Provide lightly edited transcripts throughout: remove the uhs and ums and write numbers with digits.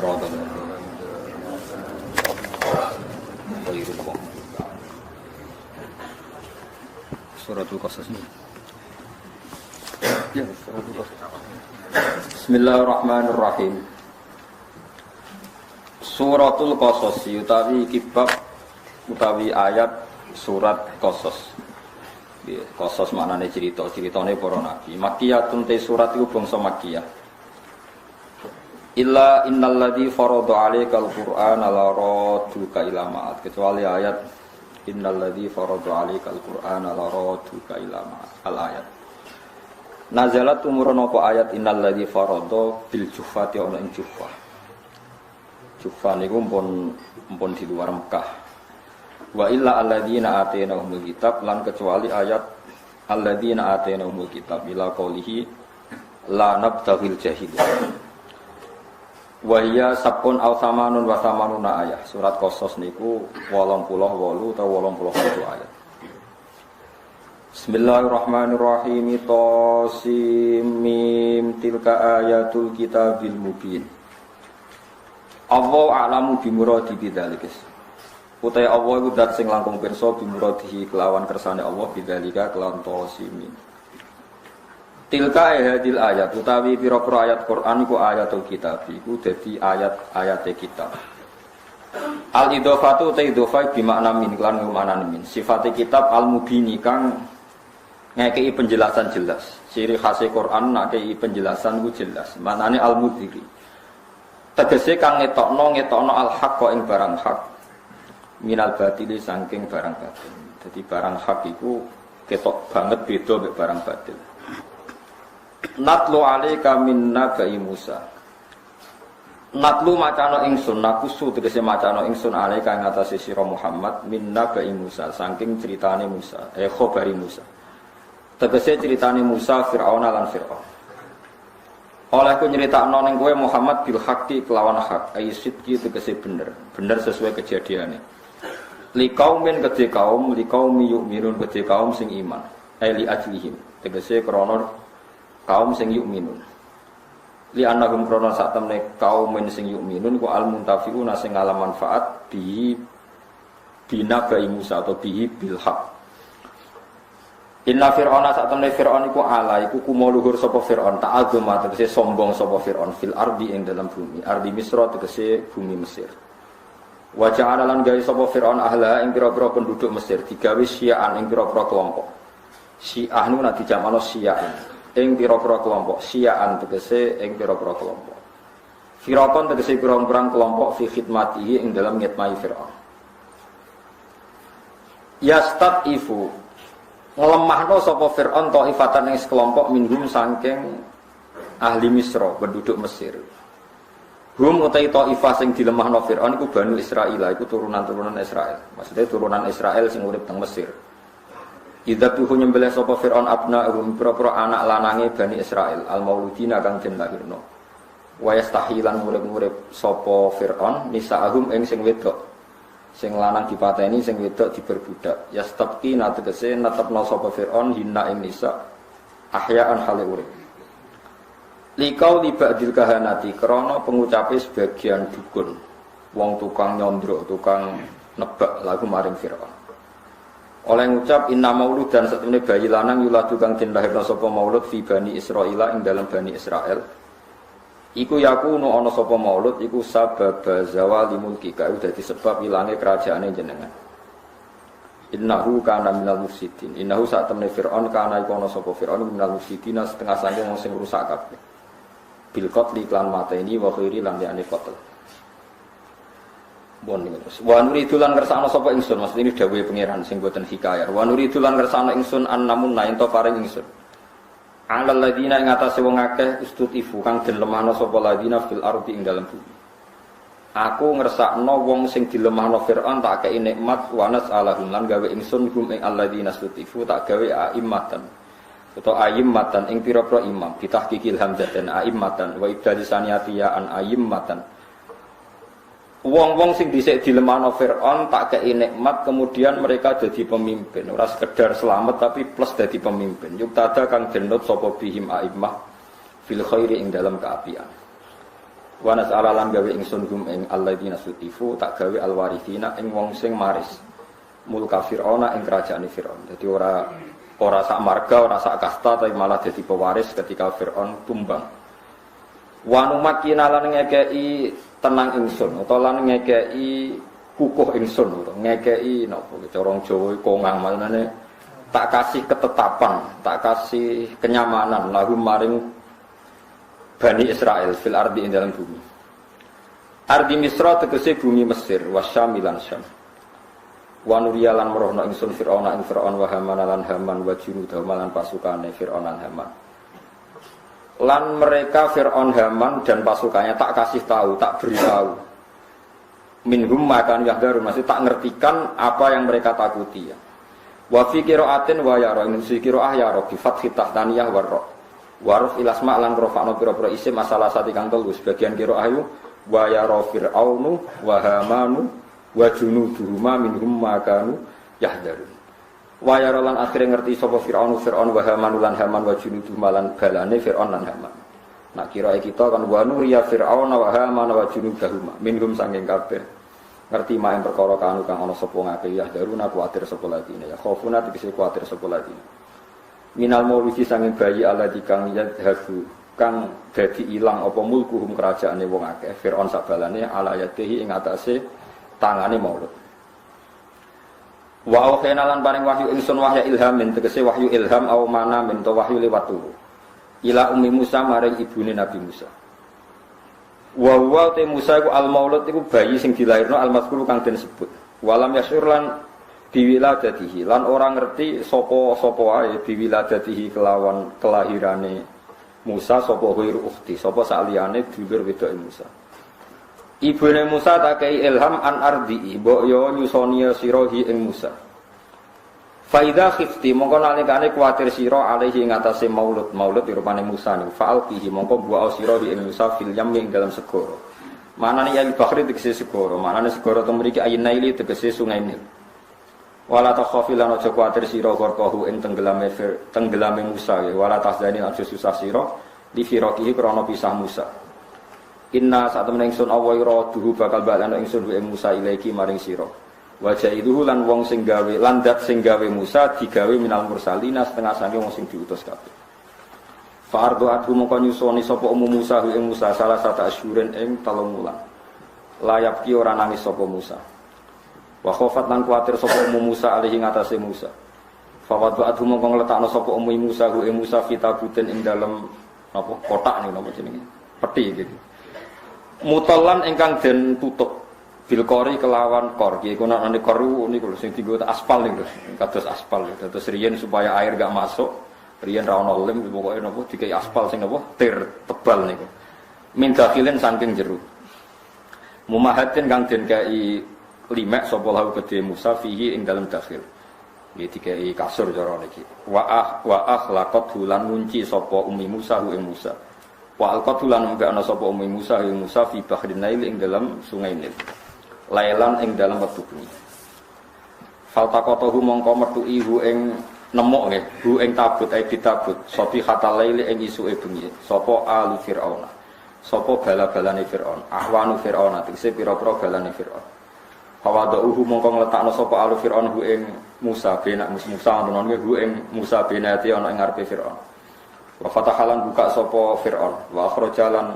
صراط غير المغضوب سورة القصص. Bismillahirrahmanirrahim. Suratul Qasas utawi kitab utawi ayat surat Qasas. Qasas maknane cerita-ceritane para nabi. Makkiyatun te surat iku bangsa Makkiyah. Illa innalladzi farada 'alaikal qur'ana la radduka ila ma'ad. Kecuali ayat innalladzi farada 'alaikal qur'ana la radduka ila ma'ad. Al ayat. Nazalat umurun apa ayat innalladzi farada bil juffati ana ing juffah. Juffah niku mpun di luar Mekah. Wa illa alladzina atainahumul kitab lan kecuali ayat alladzina atainahumul kitab ila qoulihi la nabtaghil jahiliyah. Wa hiya sabun aw samanun wa samanuna ayat. Surat Qasas niku 88 utawa 87 ayat. Bismillahirrahmanirrahim. Tasim mim tilka ayatul kitabil mubin. Allah a'lamu bi muradi bidzalik. Utai Allah iku zat sing langkung pirsa bi muradihi kelawan kersane Allah bidzalika kelawan tasim. Tilka hadil ayat utawi pira-pira ayat Quran iku ayatul kitab iku dadi ayat-ayate kitab. Al idhofatu ta idhofah bi makna min lan makna min. Sifate kitab al mubini kang ngekei penjelasan jelas. Ciri khas Quran ngekei penjelasan ku jelas. Maknane al mudhiri. Tegese kang ngetokno al haqq ing barang hak. Minal batili saking barang batil. Dadi barang hak iku ketok banget beda mek barang batil. Natlu alaika min nabai Musa. Natlu macano ingsun nakusu tegese macano ingsun alaika ing atase sira Muhammad min nabai Musa saking critane Musa khabari Musa. Tegese critane Musa Firaun lan Firaun. Oleh ku nyritakno ning kowe Muhammad bil haqqi kelawan hak ai sidqi tegese bener sesuai kejadiane. Li kaumin kedhe kaum li qaumi yu'minun kedhe kaum sing iman li ajlihim tegese krana kaum sing yu'minun li annahum krana sak temne kaum sing yu'minun ku al muntafiuna sing ngalam manfaat bi bina bai Musa atau bihi bil haq. Inna fir'auna sak temne fir'aun iku ala iku kumuluhur sapa fir'aun ta'adzuma tegese sombong sapa fir'aun fil ardi ing dalam bumi ardi Misra tegese bumi Mesir. Wa ja'ala lan gawe sapa fir'aun ahla ing pira-pira penduduk Mesir digawe syi'an ing pira-pira kelompok. Syi'ah nu nanti jamano syi'an ing pira-pira kelompok syi'an tegese ing pira-pira kelompok. Firaqon tegese pirang-pirang kelompok fi khidmatihi ing dalam ngitmai Firaun. Yastatifu ngelemahno sapa Firaun taifatan ing sekelompok minhum saking ahli Misra penduduk Mesir. Hum utai taifah sing dilemahno Firaun iku Banu Israil, iku turunan-turunan Israel. Maksudnya turunan Israel sing urip teng Mesir. Idzabihu nyembelih sapa Firaun abna'uhum pira-pira anak lanange Bani Israil al-mauludina kang den lahirno. Wa yastahilan murid-murid sapa Firaun nisa'ahum ing sing wedok. Sing lanang dipateni sing wedok diperbudak. Yastabqi nategese netepno sapa Firaun hinna ing nisa ahya'an hale urip. Likau libadil kahanati krana pengucape sebagian dukun. Wong tukang nyondro, tukang nebak lagu maring Firaun. Oleh ngucap inna maulud dan setemene bayi lanang yuladu kang den lahirna sapa maulud fi Bani Israila ing dalam Bani Israel. Iku yakunu ana sapa maulud iku sabab zawali mulki ka dadi sebab ilange kerajaane jenengan. Innahu kana minal mufsidin. Innahu sak temene Firaun kana iku ana sapa Firaun minal mufsidin setengah saking wong sing rusak kabeh. Bil qatli lan mateni wa khairi lan yani qatl. Bon terus. Wa nuridu lan ngersakno sapa ingsun, maksud ini dawuhe pangeran sing boten hikayah. Wa nuridu lan ngersakno ingsun annamun nain to paring ingsun. Alal ladina ing atase wong akeh ustutifu kang den lemahno sapa ladina fil ardi ing dalam bumi. Aku ngersakno wong sing dilemahno Firaun tak kei nikmat wa nas'alahum lan gawe ingsun hum ing alladina ustutifu tak gawe aimmatan. Utawa aimmatan ing pira-pira imam bitahqiqil hamzah dan aimmatan wa ibdalisaniati ya an aimmatan. Wong-wong sing dhisik dilemahno Firaun tak kei nikmat kemudian mereka jadi pemimpin. Ora sekedar selamat tapi plus jadi pemimpin. Yuktada kang denut sapa bihim aimmah fil khairi ing dalam keapian. Wa nas'ala lan gawe ingsun hum ing alladzina sutifu tak gawe alwarithina ing wong sing maris mulka Fir'auna ing kerajaane Fir'aun. Jadi ora sak marga, ora sak kasta tapi malah dadi pewaris ketika Fir'aun tumbang. Wa numakina lan ngekeki tenang ingsun utawa lan ngekeki kukuh ingsun utawa ngekeki napa cara Jawa kongang maknane tak kasih ketetapan, tak kasih kenyamanan lahum maring Bani Israel fil ardi ing dalam bumi. Ardi Misra tegese bumi Mesir wasyam lan Syam. Wa nuriyalan merohna ingsun Fir'auna ing Fir'aun wa Haman lan Haman wa junudahu lan pasukane Fir'aun lan Haman. Lan mereka Fir'aun Haman dan pasukannya tak kasih tahu, tak beritahu. Minhum makan yahdarun masih tak ngertikan apa yang mereka takuti ya. Wa fi qira'atin wa yara in fi qira'ah ya rabbi fathi tahtaniyah warra. Waruf ilasma lan rofa'no pira-pira isim masalah sati kang telu sebagian kira ayu wa ya fir'aunu wa hamanu wa junuduhuma minhum makanu yahdarun wa ya lan akhire ngerti sapa fir'aun wa hamanu lan haman wa junuduhuma lan balane fir'aun lan haman nak kira kita kan wa nuriya fir'aun wa haman wa junuduhuma minhum sanging kabeh ngerti mak perkara kang ana sapa ngake yahdarun kuwatir sapa ladine ya khaufuna tegese kuwatir sapa ladine minal maulusi sanging bayi ala dikang yadhabu kang dadi ilang apa mulkuhum kerajaane wong akeh Firaun sabalane ala yadihi ing atase tangane maulud wa aukhena lan paring wahyu ingsun wahya ilhamin tegese wahyu ilham au mana min to wahyu liwat turu ila ummi Musa maring ibune Nabi Musa wa huwa te Musa iku al maulud iku bayi sing dilairno al mazkur kang den sebut walam yasyur lan biwiladatihi lan orang ngerti sapa ae biwiladatihi kelawan kelahirane Musa sapa ghairu ukhti sapa saliyane dulur wedoke Musa. Ibune Musa tak kei ilham an ardi mbok yo nyusoni sirahi ing Musa. Faida khifti mongko nalikane kuwatir sira alaihi ing atase maulud rupane Musa ni fa'altihi mongko bu'a sirahi ing Musa fil yam ing dalam segara. Manane ya bahri tegese segara, manane segara to mriki ayin naili tegese sungai Nil. Wala takhafi lan aja kuwatir sira korkohu ing tenggelame Musa ya wala tahzani aja susah sira li firaqihi krana pisah Musa inna sak temene ingsun awira duhu bakal balana ingsun ing Musa ilaiki maring sira wajah itu lan wong sing gawe landat sing gawe Musa digawe minal mursalina setengah sange wong sing diutus kabeh fa ardu adhu mongko nyusoni sapa Musa ing Musa salah satu asyuren ing 3 wulan layap ki ora nangis sapa Musa wa khofat lan kuwatir sapa Musa alaihi ngatasé Musa. Fa wada'atu mongko ngletakno sapa Musa ing Musa fitabutin ing dalem napa kotak niku napa jenenge? Peti gitu. Mutallan ingkang den tutup bilqori kelawan kor. Iki gunane kor niku lho sing dienggo aspal niku. Kados aspal dados riyen supaya air gak masuk. Riyen ra ono lem pokoke napa dikai aspal sing napa tir tebal niku. Min dakhilin saking jero. Mumahatin kang den kai limek sapa lahu kedhe Musa fihi ing dalem dakhil. Iki dikai kasur cara niki. Wa akhlaqat hulan ngunci sapa ummi Musa ing Musa. Wa alqatulan mengke ana sapa ummi Musa ing Musa fi bahrin Nail ing dalam sungai Nil. Lailan ing dalam wektu bengi. Faltaqatahu mongko metuki hu ing nemok nggih, hu ing tabut ditabut sopi hatal laili ing isuke bengi. Sapa alu Firaun. Sapa bala-balane Firaun. Ahwanu Firaun tegese pira-pira balane Firaun. Fawadauhu mongko ngletakno sapa alu Fir'aun hu ing Musa benak Musa ana hu ing Musa benati ana ing ngarepe Fir'aun. Wa fatahalan buka sapa Fir'aun wa akhrajalan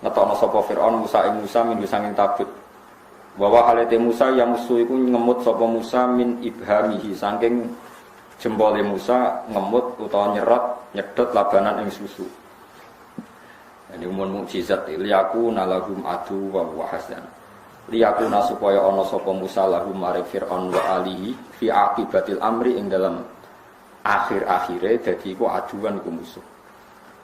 ngetokno sapa Fir'aun Musa ing Musa min sanging tabut. Wa wa halate Musa yang musuh iku ngemut sapa Musa min ibhamihi saking jempole Musa ngemut utawa nyedot labanan ing susu. Ini umum mukjizat liyaku nalahum adu wa hasan. Liyakuna supaya ana sapa Musa lahum maring Fir'aun wa alihi fi aqibatil amri ing dalam akhir-akhire dadi iku aduan iku musuh.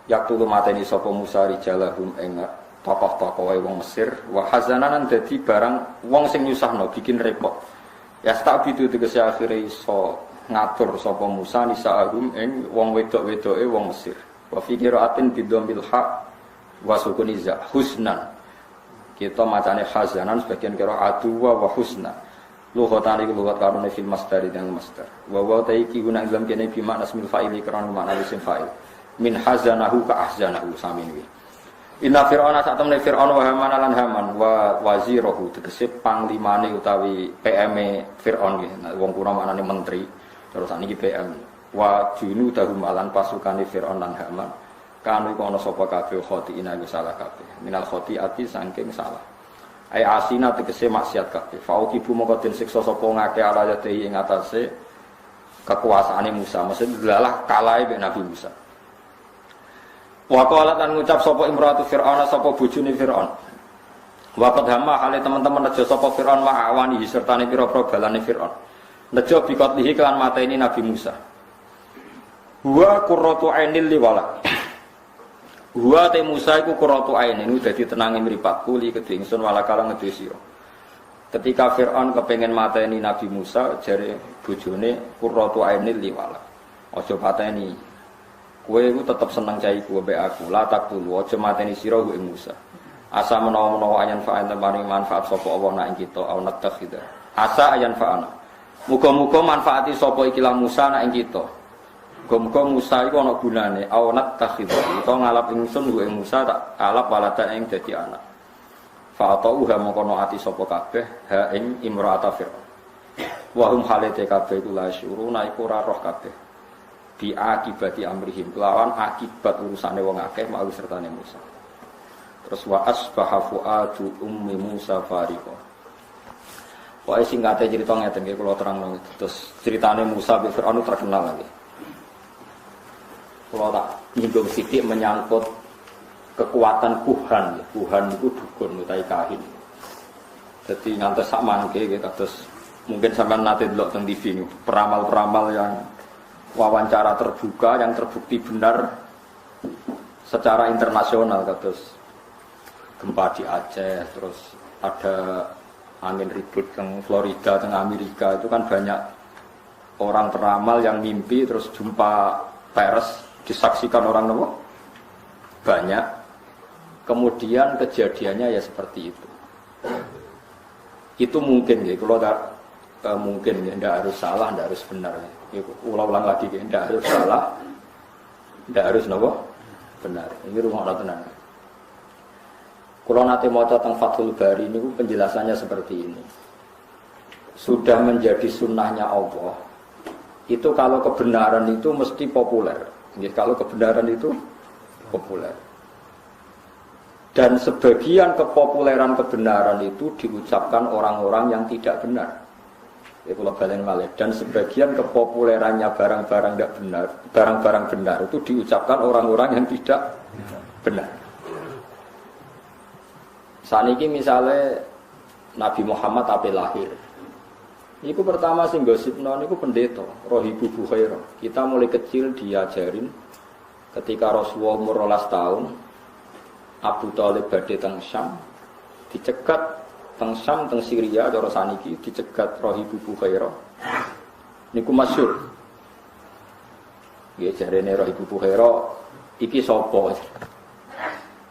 Yaktu mateni sapa Musa rijalahum ing tokoh-tokohe wong Mesir wa hazananan dadi barang wong sing nyusahno bikin repot. Ya tak bidu tegese akhire iso ngatur sapa Musa nisaahum ing wong wedok-wedoke wong Mesir. Wa fi qira'atin bidzamil ha wa sukuniza husnan. Kita macane hazanan sebagian kira aduwa wa husna. Lughatan iku lughat karone fil masdar dan masdar. Wa wa taiki guna dalam kene bi makna ismil fa'ili karena makna isim fa'il. Min hazanahu ka ahzanahu samin wi. Inna Fir'auna sak temne Fir'aun wa Haman lan Haman wa wazirahu tegese panglimane utawi PM-e Fir'aun nggih. Nah, wong kuna maknane menteri, terus sakniki PM. Wa junudahum lan pasukane Fir'aun lan Haman. Kanu iku ana sapa kabeh khotiina iku salah kabeh. Minal khotiati saking salah. Ai asina tegese maksiat kabeh. Fauqibu mongko den siksa sapa ngake ala yati ing atase kekuasaane Musa. Maksud delalah kalahe Nabi Musa. Wa qalat lan ngucap sapa imratu Fir'aun sapa bojone Fir'aun. Wa qad hamma hale teman-teman nejo sapa Fir'aun ma awani sertane pira-pira balane Fir'aun. Nejo bikotlihi kelan mateni Nabi Musa. Wa qurratu ainil liwala. Wa te Musa iku qurratu ainin dadi tenange mripatku li kedhe ingsun wala kala ngedhe sira. Ketika Fir'aun kepengin mateni Nabi Musa jare bojone qurratu ainil liwala. Aja pateni. Kowe iku tetep seneng cah iku mbek aku. La tak tulu aja mateni sira ing Musa. Asa menawa-menawa ayan fa'an temani manfaat sapa Allah nak ing kita au natakhida. Asa ayan fa'ana. Muga-muga manfaati sapa iki lan Musa nak ing kita. Muga-muga Musa iku ana gunane au natakhida. Kita ngalap ingsun ing Musa tak alap walada ing dadi anak. Fa'atauha mongko ati sapa kabeh ha ing imra'ata Fir'aun. Wa hum halate kabeh iku la syuruna iku ora roh kabeh. Bi akibati amrihim lawan akibat urusane wong akeh mau sertane Musa. Terus wa asbaha fuadu ummi Musa fariqa. Wae singkate cerita ngeten nggih kula terangno. Terus ceritane Musa bin Fir'aun terkenal lagi. Kula tak nyinggung sithik menyangkut kekuatan kuhan. Kuhan itu dukun utawi kahin. Jadi ngantos sak mangke nggih kados mungkin sampean nate delok teng TV niku peramal-peramal yang wawancara terbuka yang terbukti benar secara internasional kados gempa di Aceh, terus ada angin ribut teng Florida, teng Amerika itu kan banyak orang peramal yang mimpi terus jumpa pers disaksikan orang nopo banyak, kemudian kejadiannya ya seperti itu mungkin ya kalau mungkin ya tidak harus salah, tidak harus benar. Ulang-ulang lagi, tidak harus salah, tidak harus nopo benar. Ini rumah Allah tenang. Kalau nanti mau tentang Fathul Bari ini penjelasannya seperti ini. Sudah menjadi sunnahnya Allah. Itu kalau kebenaran itu mesti populer. Jadi kalau kebenaran itu populer. Dan sebagian kepopuleran kebenaran itu diucapkan orang-orang yang tidak benar. Ya kalau balen malih. Dan sebagian kepopulerannya barang-barang tidak benar, barang-barang benar itu diucapkan orang-orang yang tidak benar. Saat ini misalnya Nabi Muhammad apa lahir? Itu pertama sing gosipno niku pendeta, Rohibu Bukhairah. Kita mulai kecil diajarin ketika Rasulullah umur 12 tahun, Abu Thalib badhe teng Syam, dicegat teng Syam, teng Syria, cara saniki dicegat Rohibu Bukhairah. Niku masyhur. Nggih jarene Rohibu Bukhairah, iki sapa?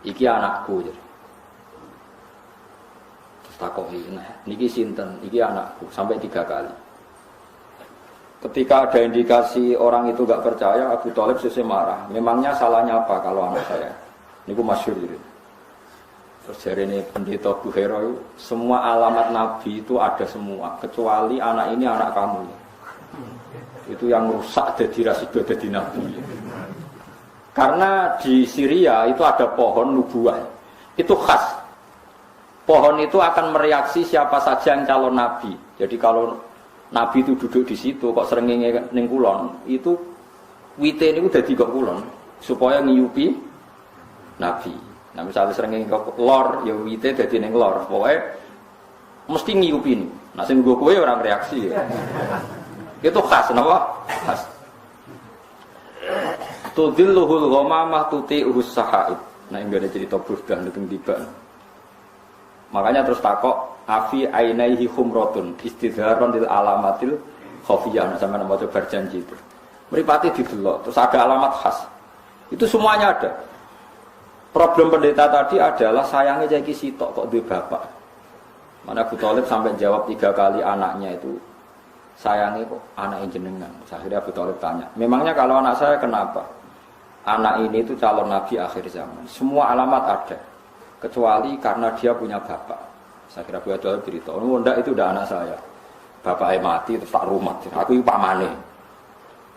Iki anakku. Terus takoki, nah niki sinten? Iki anakku, sampai 3 kali. Ketika ada indikasi orang itu enggak percaya, Abu Thalib sesuk marah. Memangnya salahnya apa kalau anak saya? Niku masyhur gitu. Terus jari ini pendeta Bukhairah itu semua alamat Nabi itu ada semua kecuali anak ini anak kamu. Itu yang rusak jadi rasido jadi Nabi. Karena di Syria itu ada pohon nubuah. Itu khas. Pohon itu akan mereaksi siapa saja yang calon Nabi. Jadi kalau Nabi itu duduk di situ kok srengenge ning kulon, itu wite niku dadi kok kulon supaya ngiyupi Nabi. Nah misalnya sering ngikut lor, ya wite dadi ning lor. Pokoknya mesti ngiyupin. Nah sing nggo kowe ora reaksi. Ya. Itu khas napa? Khas. Tudilluhul ghamamah tuti'us sahaib. Nah ini ada cerita burdah teng tiba. Makanya terus takok afi ainaihi khumratun istidharon lil alamatil khafiyah sama nama berjanji itu. Mripate didelok, terus ada alamat khas. Itu semuanya ada. Problem pendeta tadi adalah sayangnya jadi sitok kok duwe bapak. Mana Abu Thalib sampai jawab 3 kali anaknya itu sayangnya kok anak jenengan. Akhirnya Abu Thalib tanya, memangnya kalau anak saya kenapa? anak ini itu calon nabi akhir zaman. Semua alamat ada, kecuali karena dia punya bapak. Saya kira Buya Dawud cerita, oh enggak itu udah anak saya. Bapaknya mati terus tak rumah, aku itu pamane.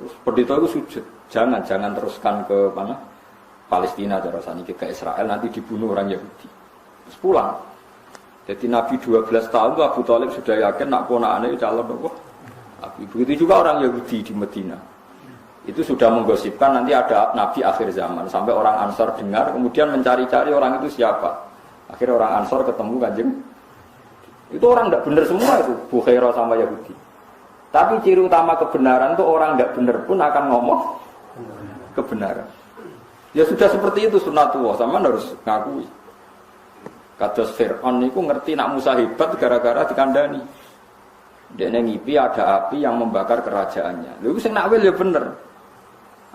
Terus pendeta itu sujud, jangan teruskan ke mana? Palestina cara saniki ke Israel, nanti dibunuh orang Yahudi. Terus pulang. Jadi Nabi 12 tahun itu Abu Thalib sudah yakin nak ponakane calon apa? Begitu juga orang Yahudi di Medina. Itu sudah menggosipkan nanti ada Nabi akhir zaman. Sampai orang Ansor dengar, kemudian mencari-cari orang itu siapa. Akhirnya orang Ansor ketemu Kanjeng. Itu orang tidak benar semua itu, Bukhairah sama Yahudi. Tapi ciri utama kebenaran itu orang tidak benar pun akan ngomong kebenaran. Ya sudah seperti itu sunnatullah, sama harus ngakui. Kados Fir'aun itu ngerti nak Musa hebat gara-gara dikandani. Dia ngipi ada api yang membakar kerajaannya. Lalu sing nakwil ya bener.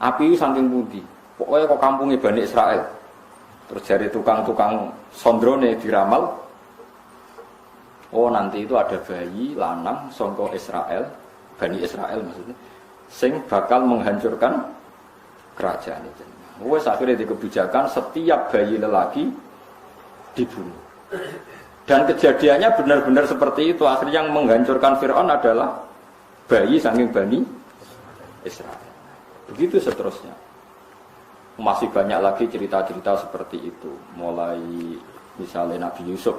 Api itu saking pundi. Pokoknya kok kampungnya Bani Israel. Terus dari tukang-tukang sondrone diramal. Oh nanti itu ada bayi lanang songko Israel, Bani Israel maksudnya, sing bakal menghancurkan kerajaan itu. Wes akhirnya di kebijakan setiap bayi lelaki dibunuh. Dan kejadiannya benar-benar seperti itu. Akhirnya yang menghancurkan Fir'aun adalah bayi saking Bani Israel. Begitu seterusnya. Masih banyak lagi cerita-cerita seperti itu. Mulai misalnya Nabi Yusuf.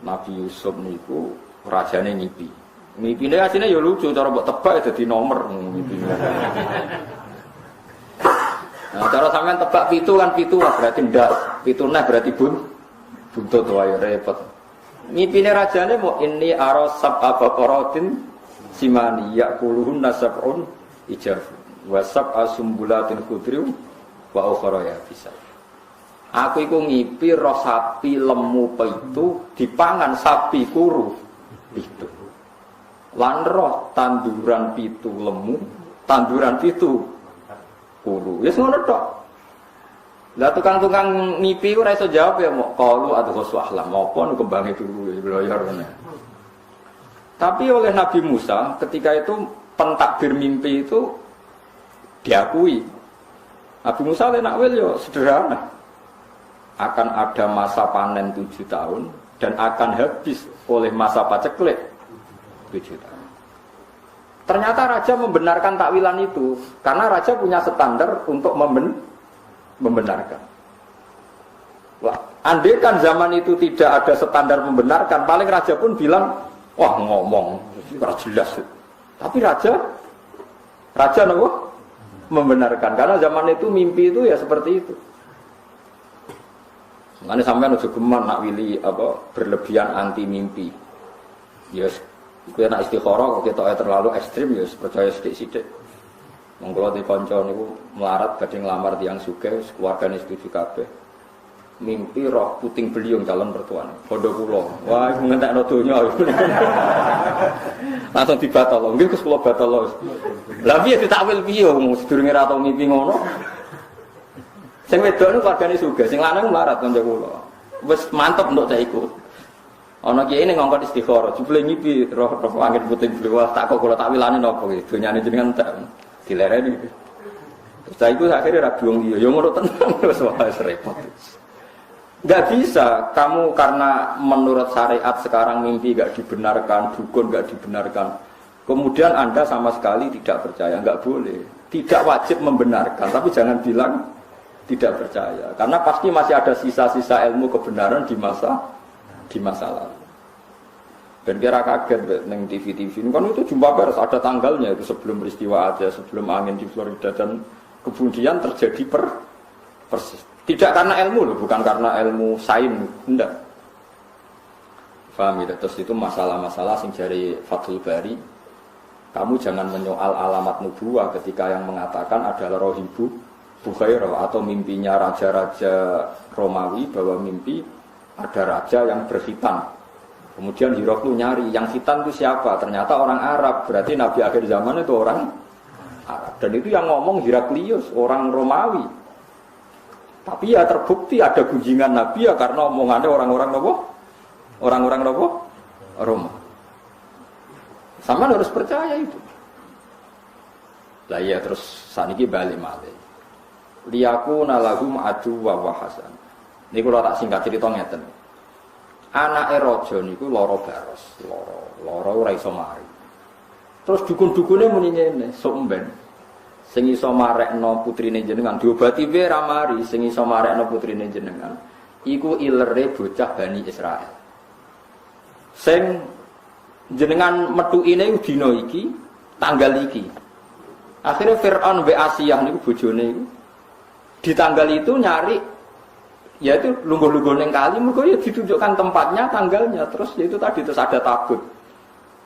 Nabi Yusuf niku rajane ngipi. Ngipine asline ya lucu, cara mbok tebak ya dadi nomor ngipine. Nah, cara sampean tebak pitu kan pitu lah berarti ndak. Pitu nah berarti buntut wae repot. Ngipine rajane mau ini arasab abaqaratin simani yaquluhun nasabun ijab wa sab'a sumbulatin khudriu wa ukhra ya bisa. Aku iku ngipi roh sapi lemu pitu dipangan sapi kuru pitu. Lan roh tanduran pitu lemu, tanduran pitu kuru. Wis ngono tok. Lah tukang-tukang ngipi ora iso jawab ya mok qalu adghus ahlam apa nu kembange turu bloyor ngene. Tapi oleh Nabi Musa ketika itu pentakbir mimpi itu diakui. Nabi Musa nakwil yo sederhana. Akan ada masa panen 7 tahun dan akan habis oleh masa paceklik 7 tahun. Ternyata raja membenarkan takwilan itu karena raja punya standar untuk membenarkan. Wah, andai kan zaman itu tidak ada standar membenarkan, paling raja pun bilang, wah ngomong, tidak jelas. Tapi raja apa? Membenarkan karena zaman itu mimpi itu ya seperti itu. Nanti sampai nuju geman nak wili apa berlebihan anti mimpi. Yes, kita nak istikharah kalau kita terlalu ekstrim ya percaya sidik-sidik. Monggo di kanca niku melarat badhe nglamar tiyang sugih keluargane setuju kabeh. Mimpi roh puting beliung calon mertuane. Bondo kula. Wah, ngentekno donya. Langsung dibatal. Nggih Gus kula batal. Lah piye ditakwil piye wong sedurunge ra tau mimpi ngono. Sing wedok niku keluargane sugih, sing lanang melarat kanca kula. Wis mantep untuk saya ikut. Ana kiye ning ngongkon istikharah, jebule ngipi roh angin puting beliung. Tak kok kula takwilane napa iki? Donyane jenengan tak dilereni. Terus saya ikut akhirnya ra biung dia. Ya ngono tenan wis wae repot. Enggak bisa kamu karena menurut syariat sekarang mimpi enggak dibenarkan, dukun enggak dibenarkan. Kemudian Anda sama sekali tidak percaya, enggak boleh. Tidak wajib membenarkan, tapi jangan bilang tidak percaya, karena pasti masih ada sisa-sisa ilmu kebenaran di masa lalu. Dan kira kaget neng TV kan itu jumpa pers ada tanggalnya itu sebelum peristiwa aja, sebelum angin di Florida dan kemudian terjadi persis. Tidak karena ilmu loh, bukan karena ilmu sains, enggak. Paham ya? Terus itu masalah-masalah sing dari Fathul Bari. Kamu jangan menyoal alamat nubuwah ketika yang mengatakan adalah rohibu Bukhairah atau mimpinya raja-raja Romawi bahwa mimpi ada raja yang berkhitan. Kemudian Hiroklu nyari yang khitan itu siapa? Ternyata orang Arab. Berarti Nabi akhir zaman itu orang Arab. Dan itu yang ngomong Heraklius, orang Romawi. Tapi ya terbukti ada gunjingan Nabi ya karena omongannya orang-orang apa? Orang-orang apa? Roma. Sama harus percaya itu. Lah ya terus saniki balik malih. liyakuna lahum aduwwa wa hasan. Niku kula tak singkat cerita ngeten. Anake raja niku lara baros, lara ora iso mari. Terus dukun-dukune muni ngene, sok mben. Sing iso marekno putrine jenengan diobati wae ra mari, sing iso marekno putrine jenengan iku ilere bocah Bani Israil. Sing jenengan metukine dina iki, tanggal iki. Akhirnya Fir'aun wa Asiyah niku bojone iku di tanggal itu nyari yaitu lungguh-lungguh ning kali mergo ya ditunjukkan tempatnya, tanggalnya, terus yaitu tadi terus ada tabut.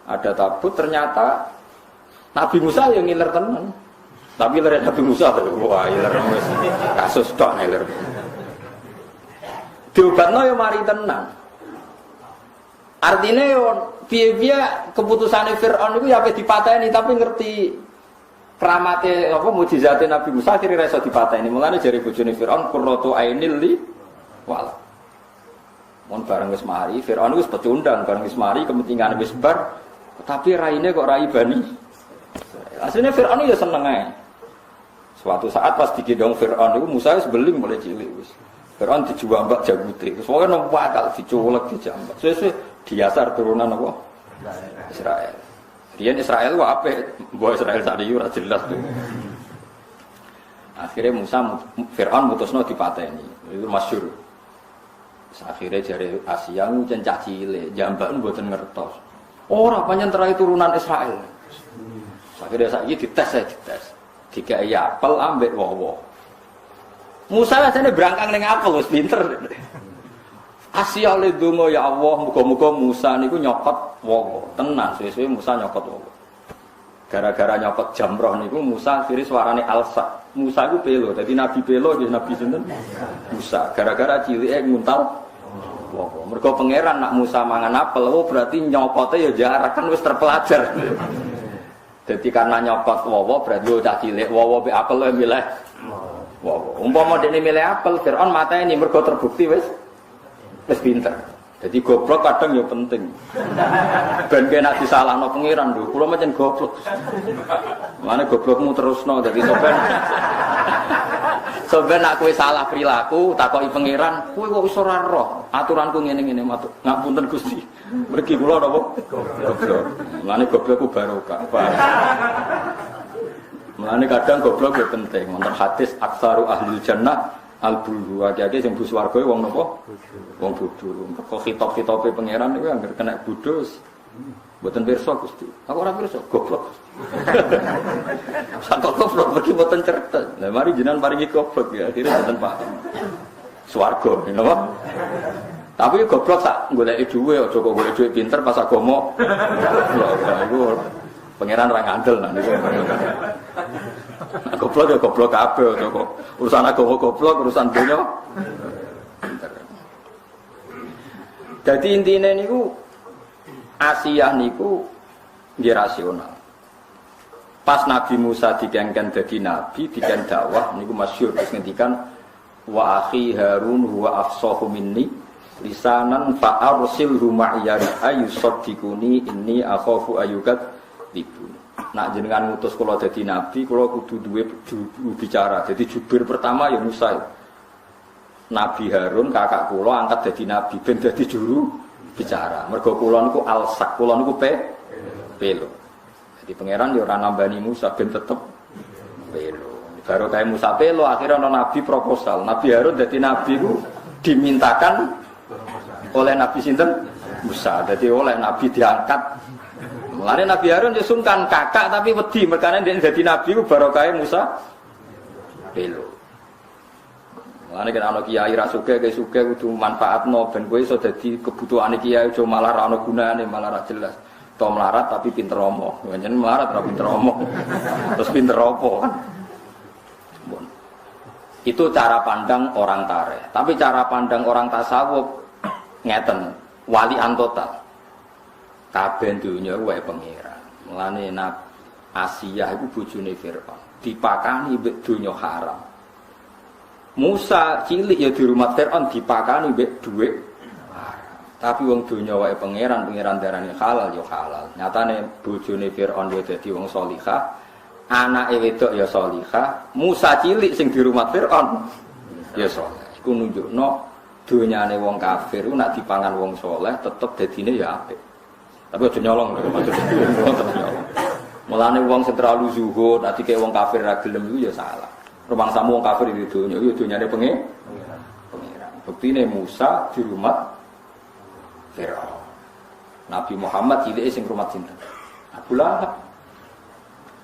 Ada tabut ternyata Nabi Musa yang ngiler tenan. Tapi iler Nabi Musa wah iler wis kasus tok iler. Diobatno ya mari tenan. Artinya yo piye-piye keputusane Firaun iku ya ape dipateni tapi ngerti keramate apa mukjizate Nabi Musa akhire iso dipateni. Mulane jare bojone Firaun qurratu ainil li wal. Mun bareng wis mari Firaun wis pecundang bareng wis mari kepentingan wis bar tapi raine kok rai Bani. Asline Firaun ya seneng ae. Suatu saat pas digendong Firaun iku Musa wis beling mulai cilik wis. Firaun dijambak jagute. Terus pokoke nang bakal dicolek dijambak. Suwe-suwe diasar turunan apa? Israel. Riyen Israel wae apik, mbok Israel sak iki ora jelas tuh. Akhirnya Musa Firaun mutusno dipateni. Itu masyhur. Akhirnya jare Asia ngucen cah cilik, jambak mboten ngertos. Ora pancen terai turunan Israel. Akhirnya saiki dites. Dikai apel ambek wowo. Musa asane berangkang ning apel wis pinter. Asia le donga ya Allah, muga-muga Musa niku nyokot wowo. Tenan suwe-suwe Musa nyokot wowo. Gara-gara nyokot jamroh niku Musa akhire suarane alsa. Musa iku pelo, dadi nabi pelo nggih nabi sinten? Musa. Gara-gara cilike nguntal wowo. Mergo pangeran nak Musa mangan apel, oh berarti nyokote ya jarak kan wis terpelajar. Jadi karena nyokot wowo berarti udah cilik wowo be apel lo milih wowo. Umpama dene milih apel, Firaun mateni mergo terbukti wis pinter. Jadi goblok kadang ya penting. Ben kena disalahno pengiran lho, kula macen goblok. Mane goblokmu terusno dadi sampeyan nek kowe salah perilaku takoki pengiran, kowe kok iso ora roh aturanku ngene-ngene matur. Ngapunten Gusti. Mergi kula napa? Goblok. Mane goblok ku barokah. Mane kadang goblok ya penting. Wonten hadis aksaru ahlul jannah al-bulhu. Akeh-akeh sing bus warga wong napa? Wong bodho. Kok hitop-hitope pangeran niku anggere kena bodho. Mboten pirsa Gusti. Aku ora pirsa, goblok. Sak goblok mergi mboten cerdas. Lah mari jenengan paringi goblok ya akhire mboten paham. Swarga, napa? Tapi goblok sak goleki dhuwit aja kok golek dhuwit pinter pas agama. Iku pangeran ra ngandel nah niku. Goblok ya goblok kabeh aja kok urusan agama goblok, urusan dunya pinter. Dadi intine niku Asiyah niku nggih rasional. Pas Nabi Musa digengken dadi nabi, diken dakwah niku masyhur wis ngendikan wa akhi Harun huwa afsahu minni lisanan fa arsilhu ma'iya ayusaddiquni inni akhafu ayyukat tibu. Nak jenengan ngutus kula dadi nabi, kula kudu duwe bicara. Jadi jubir pertama ya Musa. Nabi Harun kakak kula angkat dadi nabi ben dadi juru bicara. Mergo kula niku alsak, kula niku pelo. Jadi pangeran yo ora nambani Musa ben tetep pelo. Baru kayak Musa pelo akhirnya ana nabi proposal. Nabi Harun dadi nabi ku dimintakan oleh Nabi sinten? Musa. Jadi oleh nabi diangkat. Mulane Nabi Harun yo sungkan kakak tapi wedi merkane dene dadi nabi ku barokah Musa pelo. Mulane kan ana kiai ra sugih ke sugih kudu manfaatno ben kowe iso dadi kebutuhane kiai aja malah ra ana gunane malah ra jelas. To melarat tapi pinter omong. Pancen melarat ra pinter omong. Terus pinter opo kan? Itu cara pandang orang tareh. Tapi cara pandang orang tasawuf ngeten, walian total. Kabeh dunya wae pangeran. Mulane Asiyah iku bojone Firaun. Dipakani mbek donya haram. Musa cilik ya di rumah Firaun dipakani mbek dhuwit. Tapi wong donya wae pangeran darane halal ya halal. Nyatane bojone Firaun ya dadi wong salihah, Anake wedok ya salihah, Musa cilik sing di rumah Firaun ya saleh. Iku nunjukno donyane wong kafir nak dipangan wong saleh tetep dadine ya apik. Tapi aja nyolong lho maksudnya. Mulane wong sing terlalu zuhud, nek dikek wong kafir ra gelem iku ya salah. Rumangsamu wong kafir di donya ya donyane pengiran. Buktine Musa di rumah Firaun. Nabi Muhammad cilike sing rumah sinten? Abu Lahab.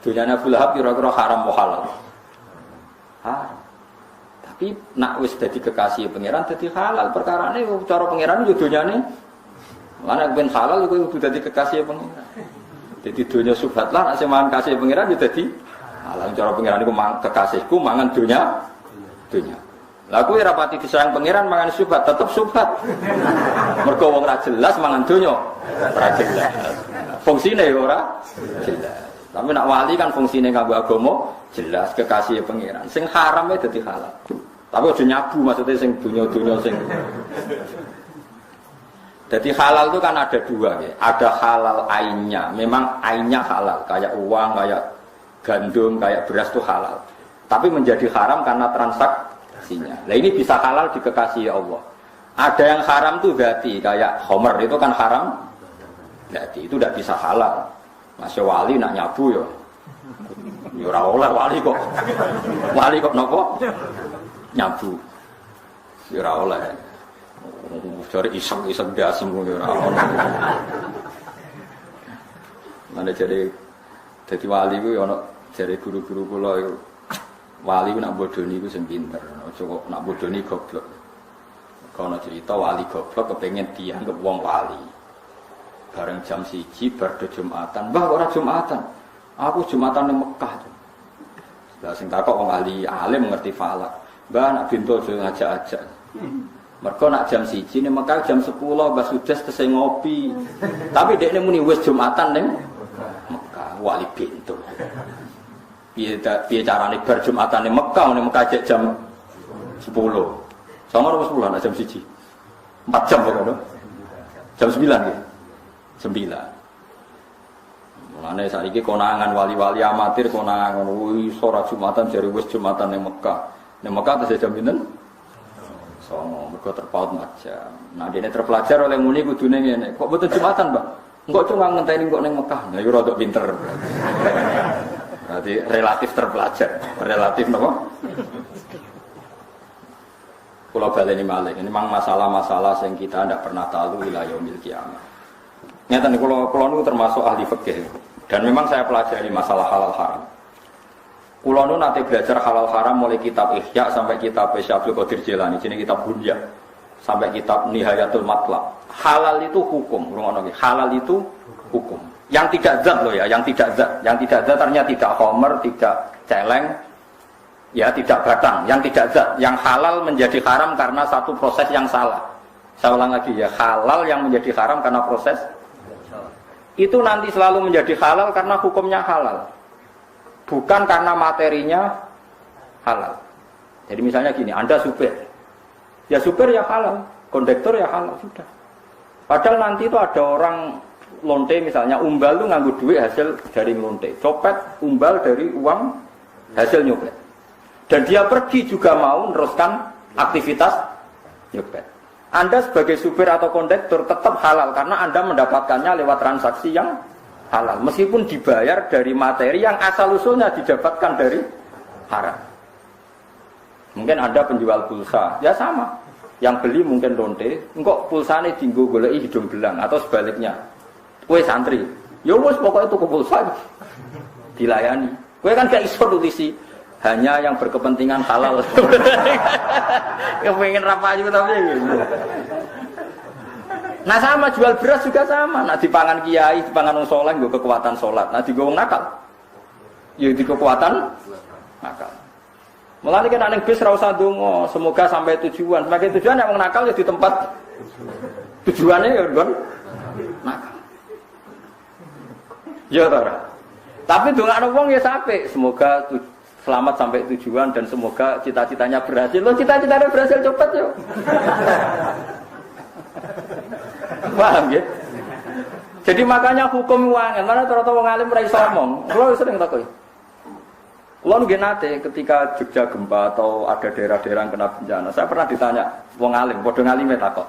Dunyane Abu Lahab kira-kira haram apa halal? Haram. Tapi nak wis dadi kekasih pangeran dadi halal. Perkarane cara pangeran yo donyane. Mana ben halal iku kudu dadi kekasih pangeran. Dadi donya subhat lah nek sing mangan kasih pangeran yo dadi halal. Cara pangeran iku kekasihku mangan donya. Lah kuwi ora pati disayang pangeran mangan subhat tetep subhat. Mergo wong ra jelas mangan donya. Ora jelas. Fungsine yo ora jelas. Tapi nak wali kan fungsinya kanggo agama jelas kekasih pangeran. Sing haramnya dadi halal. Tapi aja nyabu maksudnya sing dunya-dunya sing. Jadi halal itu kan ada dua ya. Ada halal ainnya. Memang ainnya halal, kayak uang, kayak gandum, kayak beras itu halal. Tapi menjadi haram karena transaksinya. Nah ini bisa halal di kekasih Allah. Ada yang haram tuh zati, kayak homer itu kan haram. Zati itu tidak bisa halal. Masya wali nak nyabu ya. Ya ora oleh wali kok. Wali kok napa? Nyabu. Ya ora oleh. Cari iseng-iseng dasem ya ora oleh. Mana jadi wali ku ana jare guru-guru kula iku wali ku nak bodoni ku sing pinter. Aja kok nak bodoni goblok. Kono cerita wali goblok kepengin dianggap wong wali. Bareng jam 1 bar Jumatan. Mbah ora Jumatan. Aku Jumatan ning Mekah. Lah sing takok wong ahli alim ngerti falak. Mbah nak bintu aja ngajak-ajak. Mergo nak jam 1 ning Mekah jam 10 Mbah Sudes tesih ngopi. Tapi dekne muni wis Jumatan ning Mekah wali bintu. Piye carane bar Jumatan ning Mekah jek jam 10. Sama nomor 10 nak jam 1. 4 jam pokoknya. Jam 9 nggih. 9. Mulane saiki konangan wali-wali amatir konangan wis ora Jumatan jare wis Jumatan ning Mekah. Ning Mekah tesih jam pinten? Songo, mergo terpaut 4 jam. Nah, dene terpelajar oleh muni kudune ngene. Kok mboten Jumatan, Mbak? Engko cuma ngenteni kok ning Mekah. Nah, iku rada pinter. Berarti relatif terpelajar. Relatif napa? Kula baleni malih. Ini memang masalah-masalah yang kita tidak pernah tahu ila yaumil qiyamah. Nyata nih, kalau nu termasuk ahli fikih dan memang saya pelajari masalah halal haram. Kalau nu nanti belajar halal haram mulai kitab Ihya sampai kitab Syaikhul Qadir Jilani, jadi kitab Bunya sampai kitab Nihayatul Matlab. Halal itu hukum, halal itu hukum. Yang tidak zat loh ya, yang tidak zat ternyata tidak homer, tidak celeng, ya tidak batang, yang tidak zat. Yang halal menjadi haram karena satu proses yang salah. Saya ulang lagi ya, halal yang menjadi haram karena proses itu nanti selalu menjadi halal karena hukumnya halal, bukan karena materinya halal. Jadi misalnya gini, Anda supir, ya supir ya halal, kondektor ya halal sudah. Padahal nanti itu ada orang lonte misalnya, umbal itu nganggu duit hasil dari lonte, copet umbal dari uang hasil nyopet, dan dia pergi juga mau meneruskan aktivitas nyopet. Anda sebagai supir atau kondektor tetap halal karena Anda mendapatkannya lewat transaksi yang halal. Meskipun dibayar dari materi yang asal-usulnya didapatkan dari haram. Mungkin Anda penjual pulsa, ya sama. Yang beli mungkin lonte, engkau pulsane dinggo goleki hidung belang atau sebaliknya. Kowe santri, ya wis pokoknya tuku pulsa dilayani. Kowe kan gak iso nulisi hanya yang berkepentingan halal. Yang pengen rapayu tapi gitu. Nah sama jual beras juga sama. Nah dipangan kiai, dipangan wong saleh nggo kekuatan salat. Nah digo wong nakal. Ya di kekuatan nakal. Mulane kan ning bis ra usah ndonga, semoga sampai tujuan. Sebagai tujuan yang wong nakal ya di tempat tujuannya ya kan nakal. Ya ora. Tapi ndongakno wong ya sampai semoga selamat sampai tujuan dan semoga cita-citanya berhasil. Lo cita-citanya berhasil cepet yo. Paham ya? Jadi makanya hukum uangan, mana ternyata wong alim ora iso omong. Kulo sering takoki. Kulo nggih nate ketika Jogja gempa atau ada daerah-daerah yang kena bencana, saya pernah ditanya wong alim, padha ngalime takok.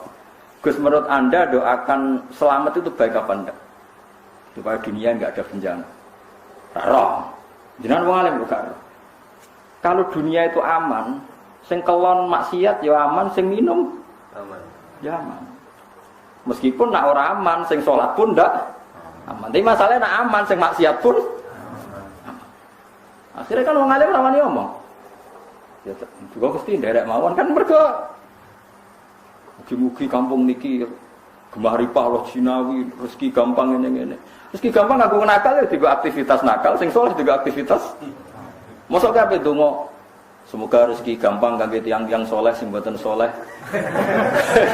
Gus, menurut Anda doakan selamat itu baik apa enggak? Supaya dunia enggak ada bencana. Roh. Jenengan wong alim bukan. Kalau dunia itu aman, sing kelon maksiat ya aman, sing minum aman. Ya aman. Meskipun nak ora aman, sing sholat pun ndak aman. Tapi masalahnya nak aman, sing maksiat pun aman. Akhirnya kan wong alim rawani omong. Ya juga mesti nderek mawon kan mergo mugi-mugi kampung niki gemah ripah loh Cinawi, rezeki gampang ngene-ngene. Rezeki gampang aku nakal ya juga aktivitas nakal, sing saleh juga aktivitas. Mosok kabeh donga semoga rezeki gampang kangge tiyang-tiyang saleh sing mboten saleh.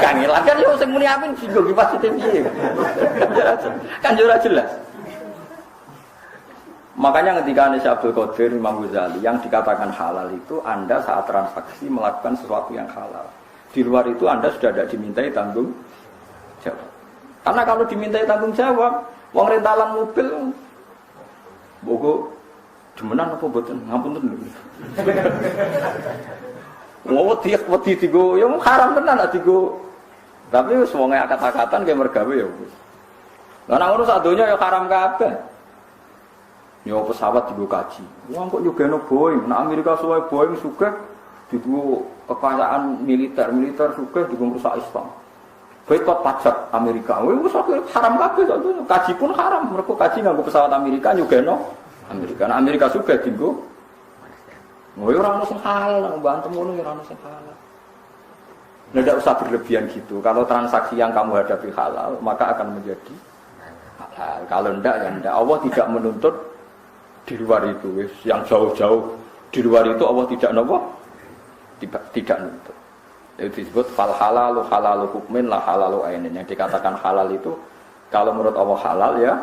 Kangelan kan yo sing muni amin singgo positif piye. Kan yo ora jelas. Makanya ketika Syekh Abdul Qadir Imam Ghazali yang dikatakan halal itu Anda saat transaksi melakukan sesuatu yang halal. Di luar itu Anda sudah tidak dimintai tanggung jawab. Karena kalau dimintai tanggung jawab, wong rentalan mobil, bogo demenan apa boten, ngapunten lho. Wedi digo, ya haram tenan nek digo. Tapi wis wong akad-akatan ge mergawe ya wis. Lah nang ngono sak donya ya haram kabeh. Ya pesawat digo kaji. Wong kok nyugeno Boeing, nek Amerika suwe Boeing sugih digo kekayaan militer juga juga merusak Islam. Boykot pajak Amerika, wis haram kabeh itu. Kaji pun haram, mereka kaji nganggo pesawat Amerika nyugeno Amerika. Nah, Amerika juga dienggo. Ora ono sing halal, nang mbantem ngono ora ono sing halal. Tidak usah berlebihan gitu. Kalau transaksi yang kamu hadapi halal, maka akan menjadi halal. Kalau tidak ya tidak. Allah tidak menuntut di luar itu, yang jauh-jauh di luar itu Allah tidak tidak nuntut. Itu disebut fal halalu halalu hukmin la halalu ainin. Yang dikatakan halal itu kalau menurut Allah halal ya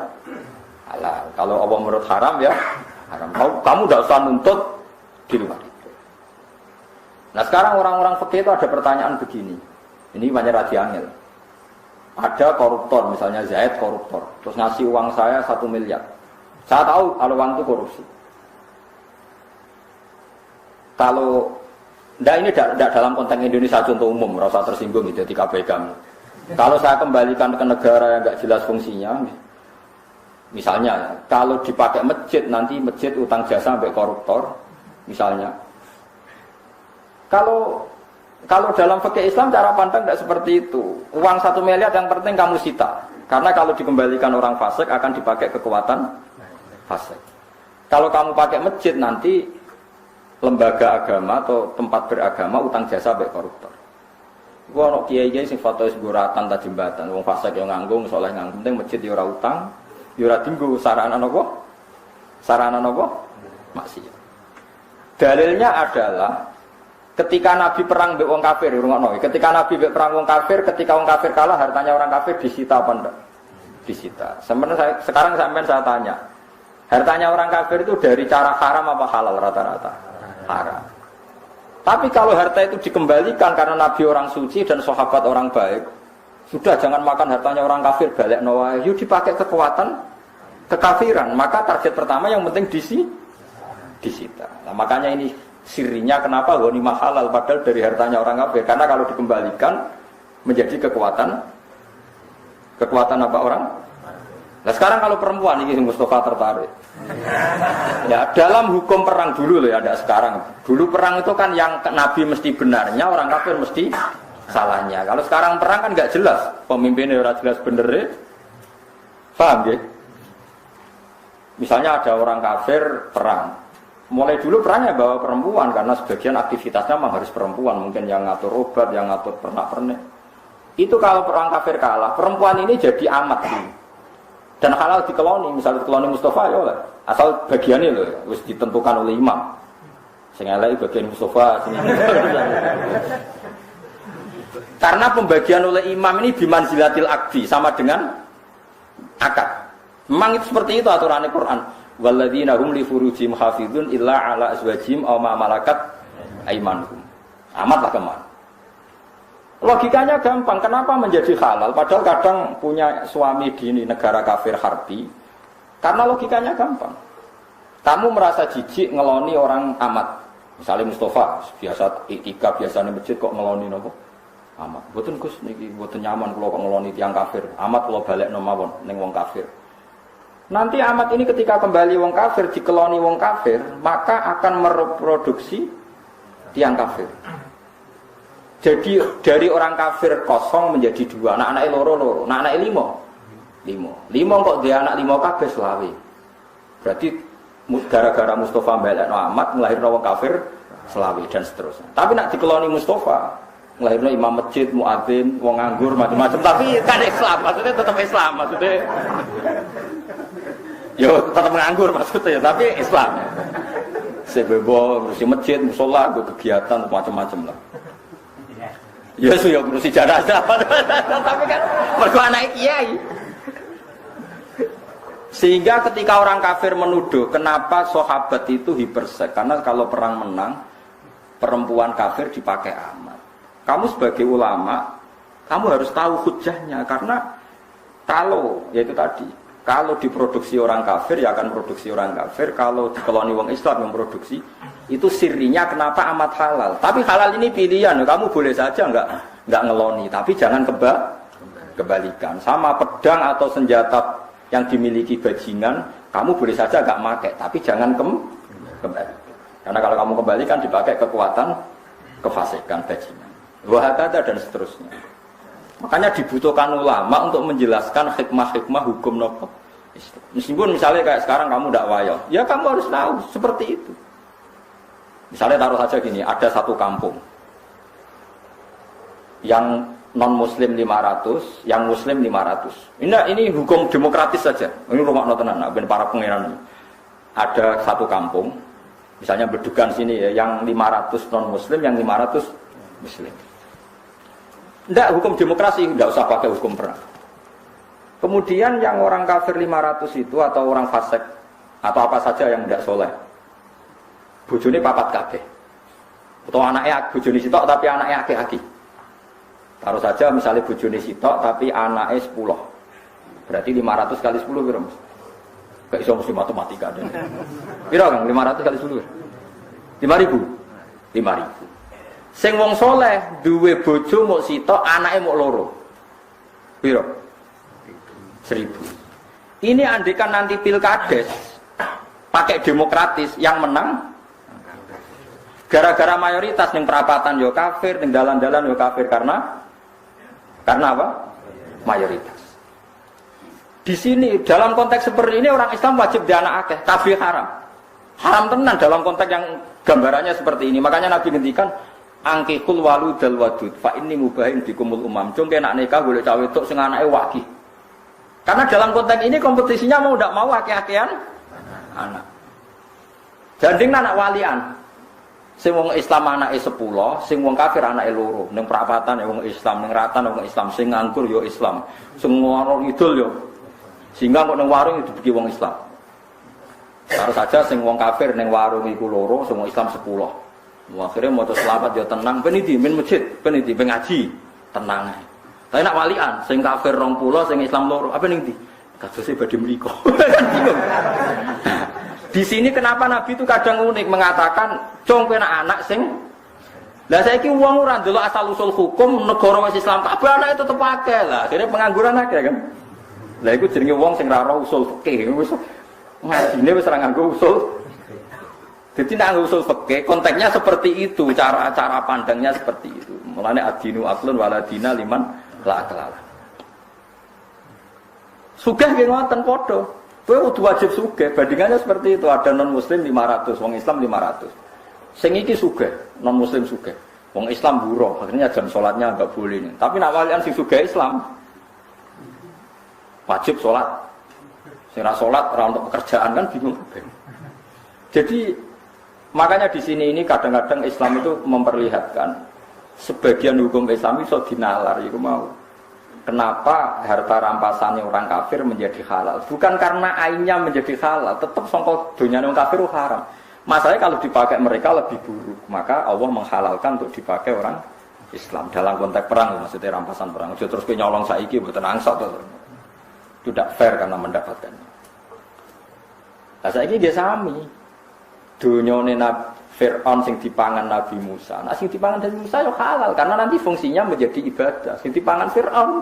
halal. Kalau Allah menurut haram ya haram. Kamu tidak usah nuntut di luar itu. Nah sekarang orang-orang fikih itu ada pertanyaan begini. Ini banyak Raji Angel. Ada koruptor, misalnya Zaid koruptor, terus ngasih uang saya 1 miliar. Saya tahu kalau uang itu korupsi. Kalau ini tidak dalam konteks Indonesia contoh umum, rasa tersinggung gitu di KPK. Kalau saya kembalikan ke negara yang nggak jelas fungsinya, misalnya kalau dipakai masjid nanti masjid utang jasa sampai koruptor, misalnya. Kalau dalam fikih Islam cara pandang tidak seperti itu. Uang 1 miliar yang penting kamu sita, karena kalau dikembalikan orang fasik akan dipakai kekuatan fasik. Kalau kamu pakai masjid nanti lembaga agama atau tempat beragama utang jasa sampai koruptor. Gua ono kiai-kiai sing foto seguratan ta jembatan, wong fasik yo nganggo, saleh nganggo, penting masjid yo ora utang, yo ora dienggo sarana napa? Sarana napa? Maksiat. Dalilnya adalah ketika Nabi perang mbek wong kafir, rungokno. Ketika Nabi mbek perang wong kafir, ketika wong kafir kalah, hartanya orang kafir disita apa enggak? Disita. Sekarang sampean saya tanya, hartanya orang kafir itu dari cara haram apa halal rata-rata? Haram. Tapi kalau harta itu dikembalikan karena Nabi orang suci dan sahabat orang baik, sudah jangan makan hartanya orang kafir, balik nawa, yuk dipakai kekuatan kekafiran. Maka target pertama yang penting disita. Nah, makanya ini sirinya kenapa ghanimah halal padahal dari hartanya orang kafir, karena kalau dikembalikan menjadi kekuatan apa orang? Nah sekarang kalau perempuan ini Mustafa tertarik. Ya dalam hukum perang dulu loh ya, ada sekarang. Dulu perang itu kan yang Nabi mesti benarnya, orang kafir mesti salahnya. Kalau sekarang perang kan nggak jelas, pemimpinnya orang jelas bener. Paham ya? Misalnya ada orang kafir perang. Mulai dulu perangnya bawa perempuan karena sebagian aktivitasnya memang harus perempuan, mungkin yang ngatur obat, yang ngatur pernak-pernik. Itu kalau perang kafir kalah, perempuan ini jadi amat sih. Dan halal dikeloni, misalnya dikeloni Mustafa ya oleh. Asal bagiannya loh, harus ditentukan oleh imam. Sing elek bagian Mustafa sini. Karena pembagian oleh imam ini bimanzilatil akdi, sama dengan akad. Memang itu seperti itu aturan Al-Quran. Walladzina hum li furujihim hafizun illa ala azwajihim aw ma malakat aymanuhum. Amatlah keman. Logikanya gampang, kenapa menjadi halal? Padahal kadang punya suami di negara kafir harbi. Karena logikanya gampang. Kamu merasa jijik ngeloni orang amat. Misalnya Mustafa, biasa iktikaf biasanya masjid kok ngeloni nopo? Amat. Mboten Gus niki mboten nyaman kula kok ngeloni tiyang kafir. Amat kula balekno mawon ning wong kafir. Nanti amat ini ketika kembali wong kafir dikeloni wong kafir, maka akan mereproduksi tiyang kafir. Jadi dari orang kafir kosong menjadi dua, anak-anak loro, anak-anak lima kok dia anak lima kabeh selawe. Berarti gara-gara Mustafa mbelekno amat nglahirno wong kafir selawe dan seterusnya. Tapi nak dikeloni Mustafa nglahirno imam masjid, muadzin, wong nganggur macam-macam, tapi kan Islam, maksudnya tetap Islam, maksudnya yo tetap nganggur maksudnya, tapi Islam. Sebebo ngurusi masjid, musola, kegiatan macam-macam lah. Ya sudah ngurusi jenazah, tapi kan mergo anak kiai. Sehingga ketika orang kafir menuduh kenapa sahabat itu hipersek, karena kalau perang menang perempuan kafir dipakai amat. Kamu sebagai ulama, kamu harus tahu hujahnya, karena kalau yaitu tadi, kalau diproduksi orang kafir ya akan produksi orang kafir, kalau dikeloni wong Islam yang produksi itu sirinya kenapa amat halal. Tapi halal ini pilihan, kamu boleh saja enggak ngeloni, tapi jangan kebalikan. Sama pedang atau senjata yang dimiliki bajingan, kamu boleh saja enggak pakai, tapi jangan kembali. Karena kalau kamu kembalikan dipakai kekuatan kefasikan bajingan. Wahakata dan seterusnya. Makanya dibutuhkan ulama untuk menjelaskan hikmah-hikmah hukum nopo. Meskipun misalnya kayak sekarang kamu tidak wayo, ya kamu harus tahu seperti itu. Misalnya taruh saja gini, ada satu kampung yang non-muslim 500, yang muslim 500. Ini hukum demokratis saja. Ini rumah notenan, ben para pangeran. Ada satu kampung, misalnya Bedugan sini ya, yang 500 non-muslim, yang 500 muslim. Tidak, hukum demokrasi, tidak usah pakai hukum perang. Kemudian yang orang kafir 500 itu, atau orang fasik, atau apa saja yang tidak soleh, bojone papat kabeh. Atau anaknya bojone sitok tapi anaknya aki-aki. Taruh saja misalnya bojone sitok tapi anaknya 10. Berarti 500 kali 10 piro, Mas? Gak iso mesti matematika deh. Piro Kang 500 kali 10? 5.000. 5.000. Sing wong soleh duwe bojo mok sitok, anake mok loro. Piro? 1.000. Ini andikan nanti pilkades pakai demokratis, yang menang gara-gara mayoritas ning perapatan yo kafir, ning dalan-dalan yo kafir, karena apa? Mayoritas. Di sini dalam konteks seperti ini orang Islam wajib dianak akeh, kabeh haram. Haram tenan dalam konteks yang gambarannya seperti ini. Makanya Nabi ngendikan angkikul waludal wadud fa inni mubahin bikumul umam. Cung kena nikah golek cawe wedok sing anake waki. Karena dalam konteks ini kompetisinya mau ndak mau akeh-akehan anak. Janding anak walian. Sing wong Islam anake 10, sing wong kafir anake loro. Ning perapatan ya wong Islam, ning ratan wong Islam, sing nganggur ya Islam, sing warung idul ya. Sehingga kok ning warung itu bagi wong Islam. Harus saja sing wong kafir ning warung iku loro, sing wong Islam 10. Akhirnya mau selamat ya tenang, ben iki men masjid, ben iki ben ngaji, tenang ae. Tapi nak walian, sing kafir 20, sing Islam loro, apa ning ndi? Kadose badhe mriko. Bingung. Di sini kenapa Nabi itu kadang unik mengatakan, "Cung kowe anak sing." Lah saiki wong ora ndelok asal usul hukum negara wis Islam kabeh anake tetep akeh lah. Akhirnya pengangguran akeh kan. Lah iku jenenge wong sing ora usul fikih, wis ngajine wis ora nganggo usul. Jadi nak usul fikih konteksnya seperti itu, cara pandangnya seperti itu. Mulane adinu aklun waladina liman la aklala. Sugih nggih ngoten padha. Kowe kudu wajib sugih, bandingannya seperti itu. Ada non muslim 500, wong Islam 500. Sing iki sugih, non muslim sugih. Wong Islam buruh, akhirnya jam salatnya enggak boleh nih. Tapi nak walian sing sugih Islam wajib salat. Sing ra salat ora untuk pekerjaan kan bingung. Jadi makanya di sini ini kadang-kadang Islam itu memperlihatkan sebagian hukum Islam itu dinalar, itu mau. Kenapa harta rampasannya orang kafir menjadi halal? Bukan karena ainnya menjadi halal, tetap sangka dunyane wong kafir haram. Masalahnya kalau dipakai mereka lebih buruk, maka Allah menghalalkan untuk dipakai orang Islam dalam konteks perang, maksudnya rampasan perang. Terus nyolong saiki mboten angsat to. Itu tidak fair karena mendapatkannya. Lah saiki nggih sami. Dunyane Fir'aun sing dipangan Nabi Musa. Nah sing dipangan Nabi Musa yo halal karena nanti fungsinya menjadi ibadah. Sing dipangan Fir'aun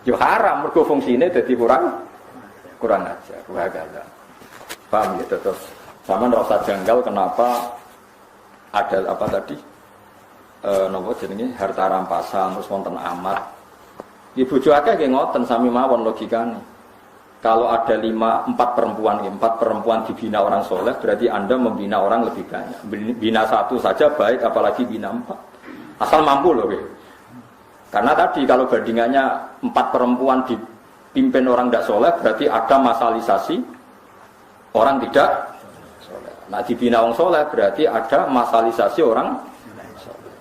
yo haram mergo fungsine dadi kurang ajar. Wagala. Paham ya terus. Sama rasa janggal kenapa ada apa tadi? Napa jenenge harta rampasan terus wonten amat. Ibu bojo akeh nggih ngoten sami mawon logikane. Kalau ada 4 perempuan dibina orang soleh, berarti Anda membina orang lebih banyak. Bina 1 saja baik, apalagi bina 4. Asal mampu loh. Karena tadi kalau bandingannya 4 perempuan dipimpin orang tidak soleh, berarti ada masalisasi orang tidak soleh. Nah dibina orang soleh, berarti ada masalisasi orang soleh.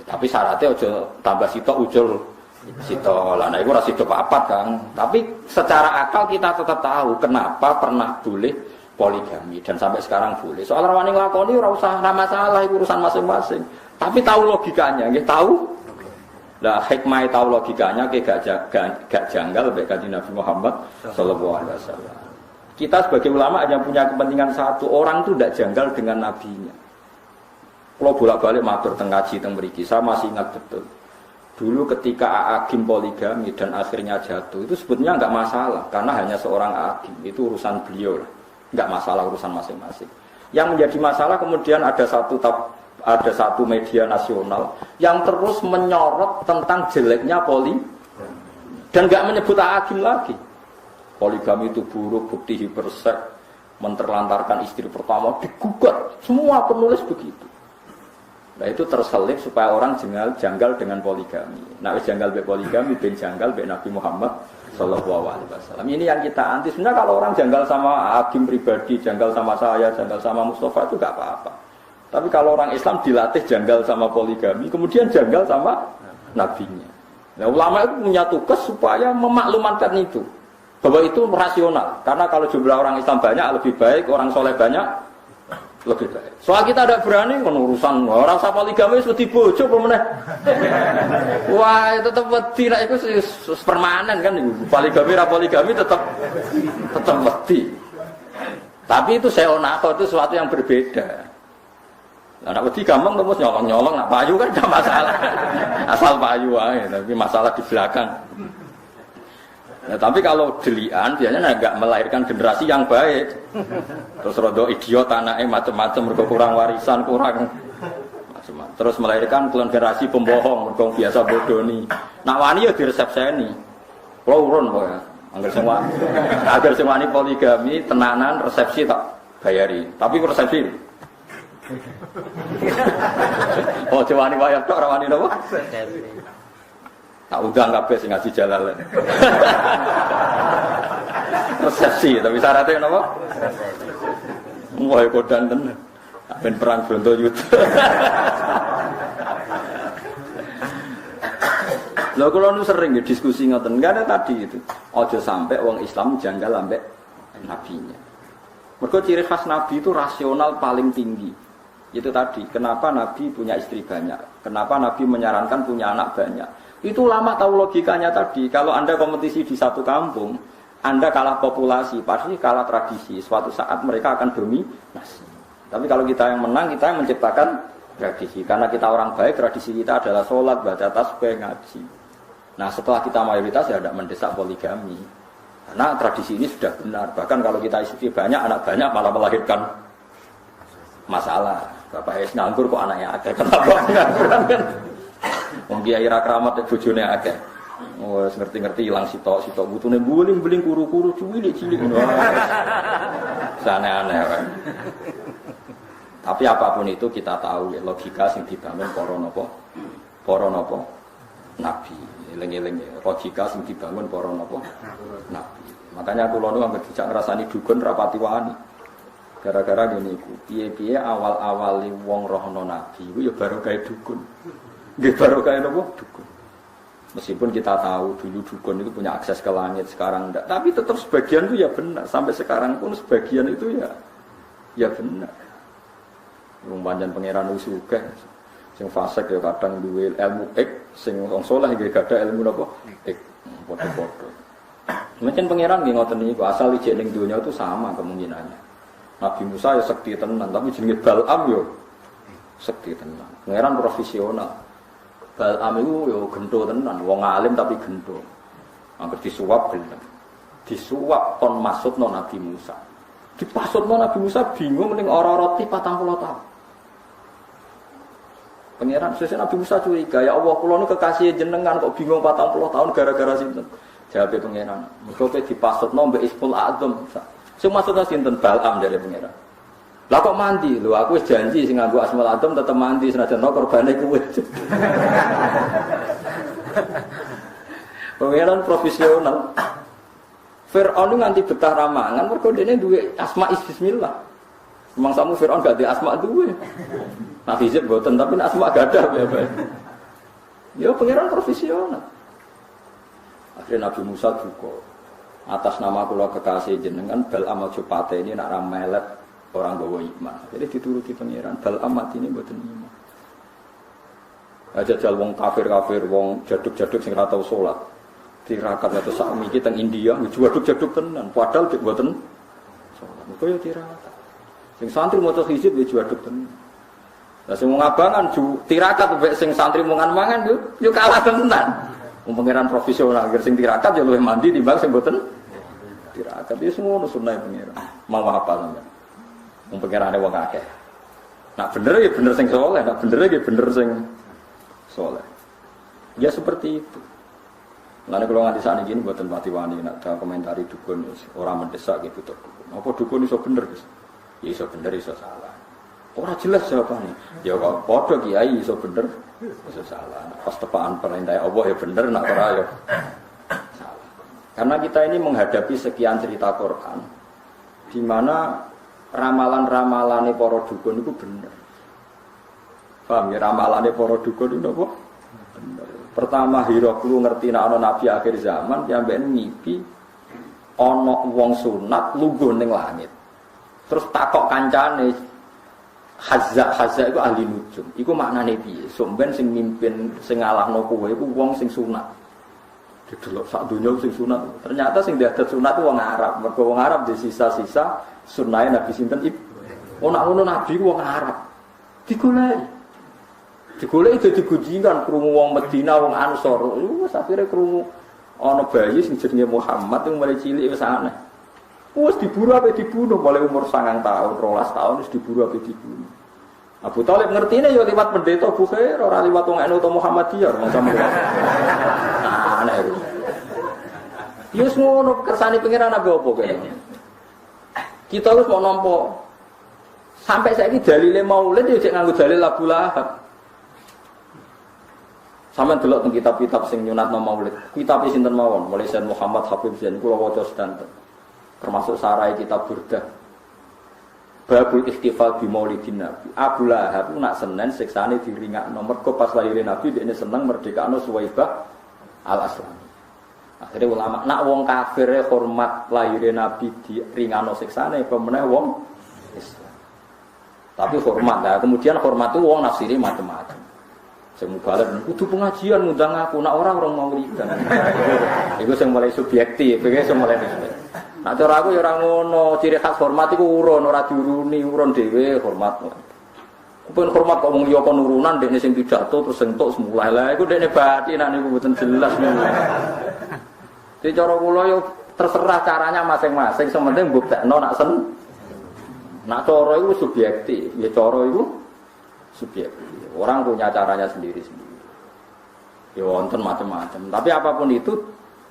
Tapi syaratnya ojo tambah sitok ujul sitok lah, nah itu rasa hidup apa kan? Tapi secara akal kita tetap tahu kenapa pernah boleh poligami dan sampai sekarang boleh. Soal rawani nglakoni ora usah masalah, itu urusan masing-masing. Tapi tahu logikanya, nggih tahu. Lah hikmah tahu logikanya gak janggal baik kanjeng Nabi Muhammad sallallahu alaihi wasallam. Kita sebagai ulama hanya punya kepentingan satu, orang itu tidak janggal dengan nabinya. Kalau bolak-balik matur teng ngaji teng mriki, saya masih ingat betul. Dulu ketika A'agim poligami dan akhirnya jatuh, itu sebetulnya enggak masalah karena hanya seorang A'agim, itu urusan beliau lah. Enggak masalah, urusan masing-masing. Yang menjadi masalah kemudian ada satu media nasional yang terus menyorot tentang jeleknya poligami dan enggak menyebut A'agim lagi. Poligami itu buruk, bukti hiperseks, menterlantarkan istri pertama, digugat. Semua penulis begitu. Nah itu terselip supaya orang janggal dengan poligami. Nah janggal be poligami, ben janggal be Nabi Muhammad sallallahu alaihi wasallam. Ini yang kita anti. Sebenarnya kalau orang janggal sama hakim pribadi, janggal sama saya, janggal sama Mustafa itu gak apa-apa. Tapi kalau orang Islam dilatih janggal sama poligami, kemudian janggal sama nabinya. Nah ulama itu punya tugas supaya memaklumatkan itu, bahwa itu rasional. Karena kalau jumlah orang Islam banyak lebih baik, orang soleh banyak lebih baik. Soal kita tidak berani urusan orang sama poligami sudah dibojo pemenang. Wah itu tetap tidak itu permanen kan. Poligami tetap wedi. Tapi itu seonako itu sesuatu yang berbeda. Anak wedi gampang terus nyolong nak payu kan tidak masalah. Asal payu aja. Tapi masalah di belakang. Nah, tapi kalau delian biasanya enggak melahirkan generasi yang baik. Terus rodo idiot anaknya macam-macam, mergo kurang warisan, kurang macam-macam. Terus melahirkan generasi pembohong, mergo biasa bodoni. Nak wani ya diresepseni. Kulo urun kok ya. Agar semua wani poligami tenanan resepsi tak bayari. Tapi resepsi. Oh, wani bayar tok ora wani napa? Tak undang kabeh sing ngaji jalalan. Resepsi, tapi syaratnya napa? Wah, kodan tenan. Ben perang Brontoyuda. Lha kula nu sering ya diskusi ngoten. Enggak ada tadi itu. Aja sampai wong Islam janggal ambek nabinya. Mergo ciri khas nabi itu rasional paling tinggi. Itu tadi, kenapa nabi punya istri banyak? Kenapa nabi menyarankan punya anak banyak? Itu lama tahu logikanya tadi. Kalau Anda kompetisi di satu kampung, Anda kalah populasi, pasti kalah tradisi. Suatu saat mereka akan dominasi. Tapi kalau kita yang menang, kita yang menciptakan tradisi. Karena kita orang baik, tradisi kita adalah sholat, baca tasbih, ngaji. Nah setelah kita mayoritas ya tidak mendesak poligami. Karena tradisi ini sudah benar. Bahkan kalau kita istri banyak, anak banyak malah melahirkan masalah. Bapak es nganggur kok anaknya akeh. Kenapa nganggur kan? Wong kiai ra kramat bojone akeh. Wes ngerti-ngerti ilang sitok butune buling-buling kuru-kuru cilik-cilik ngono. Aneh-aneh kan. Tapi apapun itu kita tahu ya, logika sing dibangun para napa? Nabi. Eling-eling logika sing dibangun para napa? Nabi. Makanya kula nu anggere dijak ngrasani dukun rapati wani. Gara-gara ngene iku. Piye-piye awal-awali wong rohno nabi iku ya barokah dukun. Nggih barokah napa? Dukun. Meskipun kita tahu dulu dukun itu punya akses ke langit, sekarang enggak. Tapi tetap sebagian itu ya benar. Sampai sekarang pun sebagian itu ya benar. Wong pancen pangeran sugih. Sing fasik ya kadang duwe ilmu sing wong saleh nggih gadah ilmu napa? Padha-padha. Mungkin pangeran nggih ngoten niku, asal ijek ning donya itu sama kemungkinannya. Nabi Musa ya sekti tenan, tapi jenenge Bal'am yo sekti tenan. Pangeran profesional. Bal'am itu yo gento tenan, wong alim tapi gento. Angger disuap gelem. Disuap kon maksudno Nabi Musa. Dipasutno Nabi Musa bingung ning ora-ora 40 tahun. Pangeran sesuk Nabi Musa curiga, ya Allah kula niku kekasih jenengan kok bingung 40 tahun gara-gara sinten? Jawabe pangeran, mergo kowe dipasutno mbek Ismul A'dzam. Sing maksudnya sinten Bal'am dari pangeran. Lah kok mandi? Lho aku wis janji sing nganggo Ismul A'dzam tetep mandi senajan korbane kuwe. Pangeran profesional. Fir'aun nganti betah ramangan mergo dene duwe asma bismillah. Mangsamu Fir'aun gak duwe asma duwe. Nabi Zib boten tapi asma gak ada apa-apa. Ya pangeran profesional. Akhirnya Nabi Musa duka. Atas nama kula kekasih jenengan Bal'am aja pateni nek ra melet orang gawa iman. Jadi dituruti pangeran Bal'am matine mboten iman. Aja jal wong kafir-kafir, wong jaduk-jaduk sing ora tau salat. Tirakat atau sakmi iki teng India jaduk-jaduk tenan, padahal dik mboten salat. Kok ya tirakat. Sing santri maca hizib ya jaduk tenan. Lah sing ngabangan tirakat mbek sing santri mangan-mangan yo kalah tenan. Wong pangeran profesional agar sing tirakat yo luwih mandi timbang sing mboten tirakat. Wis ngono sunah pangeran. Mau apa sampean? Wong pangerane wong akeh. Nak bener ya bener sing saleh, nak bener ya bener sing saleh. Ya seperti itu. Lalu kalau nganti saat ini buatan pati wani nak ada komentari dukun orang mendesak gitu tuh. Apa dukun iso bener guys? Ya iso bener iso salah. Orang jelas jawabannya. Ya kalau podo kiai iso bener iso salah. Pas tepaan perintah Allah ya bener nak ora ya salah. Karena kita ini menghadapi sekian cerita Quran di mana ramalan-ramalane para dukun itu bener. Paham ya ramalane para dukun itu apa? Bener. Pertama Hiroklu ngerti nek ana nabi akhir zaman piambene ngipi ana wong sunat lungguh ning langit. Terus takok kancane Hazza iku ahli nujum. Iku maknane piye? Somben sing mimpin sing ngalahno kowe iku wong sing sunat. Didelok sak donya sing sunat. Ternyata sing diadat sunat wong Arab. Mergo wong Arab di sisa-sisa sunahe Nabi sinten Ibrahim. Ono ngono nabi wong Arab. Digoleki. Digoleki dadi gunjingan krungu wong Medina, wong Ansor. Wis akhire krungu ana bayi sing jenenge Muhammad sing mulai cilik wis aneh. Wis diburu ape dibunuh mulai umur 9 tahun, 12 tahun wis diburu ape dibunuh. Abu Thalib ngertine ya liwat pendeta Bukhair, ora liwat wong NU atau Muhammadiyah, macam ngono. Aneh. Yes ngono kersane pangeran apa kene. Kita wis mau nampa sampai saiki dalile maulid ya cek nganggo dalil Abu Lahab. Sampeyan delok teng kitab-kitab sing nyunatno maulid. Kitab sinten mawon, mulai Sayyid Muhammad Habib Zain kula waca sedanten. Termasuk sarai kitab Burdah. Babul Ikhtifal bi Maulidin Nabi. Abu Lahab nak Senin siksane diringakno mergo pas lahir Nabi dekne seneng merdekakno Suwaibah Al-Aslami. Akhire ulama nak wong kafire hormat lahir Nabi diringakno siksane pemeneh wong Islam. Tapi hormat lah, kemudian hormat itu wong nafsiri macam-macam. Sing mubalek kudu pengajian ngundang aku, nak orang mau wiridan. Iku sing mulai subjektif, iki sing mulai subjektif. Nak cara aku ya ora ngono, ciri khas hormat iku urun, ora diuruni, urun dhewe hormat. Kupen hormat kok wong liya kon urunan dekne sing pidato terus sentuk semulai. Lah iku dekne batinan niku mboten jelas niku. Jadi cara kula yo terserah caranya masing-masing, sing penting mbuktekno nak sen. Nak cara iku subjektif, ya cara iku subjektif. Orang punya caranya sendiri-sendiri. Ya wonten macam-macam. Tapi apapun itu,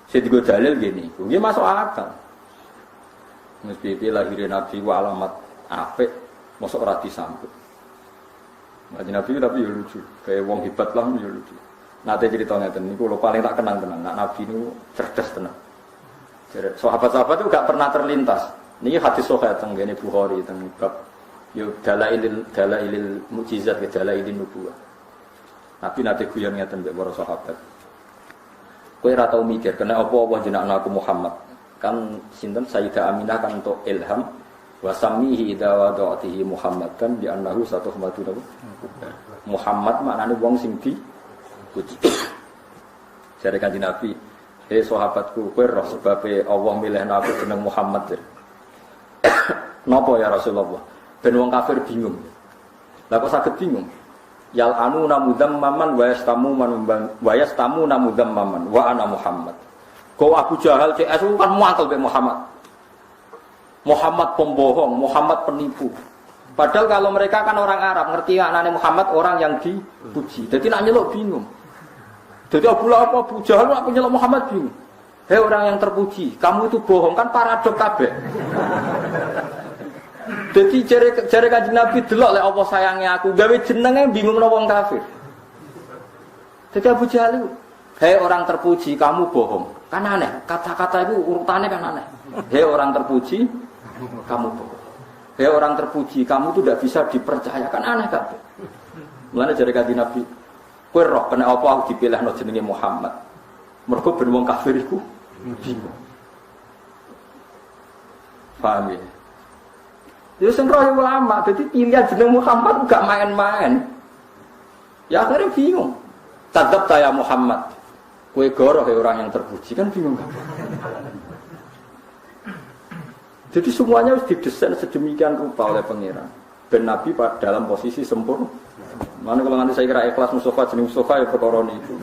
saya juga dalil gini. Ini masuk akal. Mesti lahirin Nabi wa alamat apik, masuk rati sambut. Ngaji Nabi tapi ya lucu. Kayak wong hebat lah ya lucu. Nanti ceritanya ini, kalau paling tak kenang tenang. Nak Nabi ini cerdas tenang. Sahabat-sahabat itu gak pernah terlintas. Ini hadis sahih teng ngene Bukhari teng bab yo dalailil mukjizat ke dalailin nubuwah. Nabi nate guyon ngeten mbek para sahabat. Kowe ora tau mikir kena apa jenengan aku Muhammad. Kan sinten Sayyidah Aminah kan untuk ilham wa samihi idza wada'tihi Muhammadan bi annahu satuhmatu Muhammad maknane wong sing dipuji. Jare Kanjeng Nabi, "Hei sahabatku, kowe roh sebabe Allah milih aku jeneng Muhammad." Napa ya Rasulullah? Ben wong kafir bingung. Lah kok saged bingung? Yal anu namudammaman wa yastamu namudammaman wa ana Muhammad. Kau Abu Jahal CS kan muangkel be Muhammad. Muhammad pembohong, Muhammad penipu. Padahal kalau mereka kan orang Arab, ngerti anane Muhammad orang yang dipuji. Jadi nak nyeluk bingung. Jadi Abu Jahal nak nyeluk Muhammad bingung. Hei orang yang terpuji, kamu itu bohong kan paradok kabeh. Jadi jare Kanjeng Nabi delok lek apa sayange aku, gawe jenenge bingung nang wong kafir. Jadi Abu Jahal itu, hei orang terpuji, kamu bohong. Kan aneh, kata-kata itu urutannya kan aneh. Hei orang terpuji, kamu bohong. Hei orang terpuji, kamu itu tidak bisa dipercaya. Kan aneh kan? Mulane jare Kanjeng Nabi, kowe roh kena apa aku dipilihno jenenge Muhammad. Mergo ben wong kafir iku bingung. Paham ya? Ya sing roh ulama, jadi pilihan jeneng Muhammad gak main-main. Ya akhirnya bingung. Tadzab ya Muhammad. Kue goroh ya orang yang terpuji kan bingung kan? Jadi semuanya harus didesain sedemikian rupa oleh pangeran. Ben Nabi dalam posisi sempurna. Mana kalau nanti saya kira ikhlas Mustafa jenis Mustafa ya perkara itu.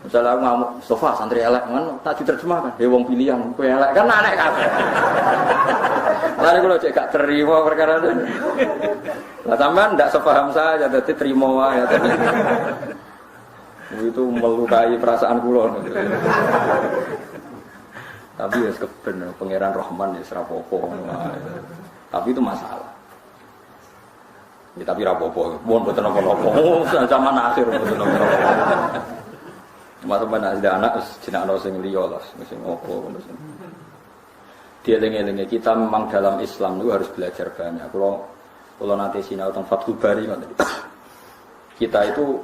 Misalnya aku ngamuk Mustafa santri elek kan tak diterjemahkan. Ya wong pilihan kue elek kan aneh kan. Lalu kalau cek gak terima perkara itu. Lah sampean ndak sepaham saja jadi terima wae tadi. Itu melukai perasaan kula. Tapi ya keben pangeran Rahman ya serapopo. Tapi itu masalah. Ya tapi rapopo, mohon boten napa-napa. Zaman akhir boten napa-napa. Cuma sampeyan ada anak jeneng ana sing liya lah, sing opo ngono sing. Dieling-elinge kita memang dalam Islam itu harus belajar banyak. Kalau nanti sinau tentang Fathul Bari kita itu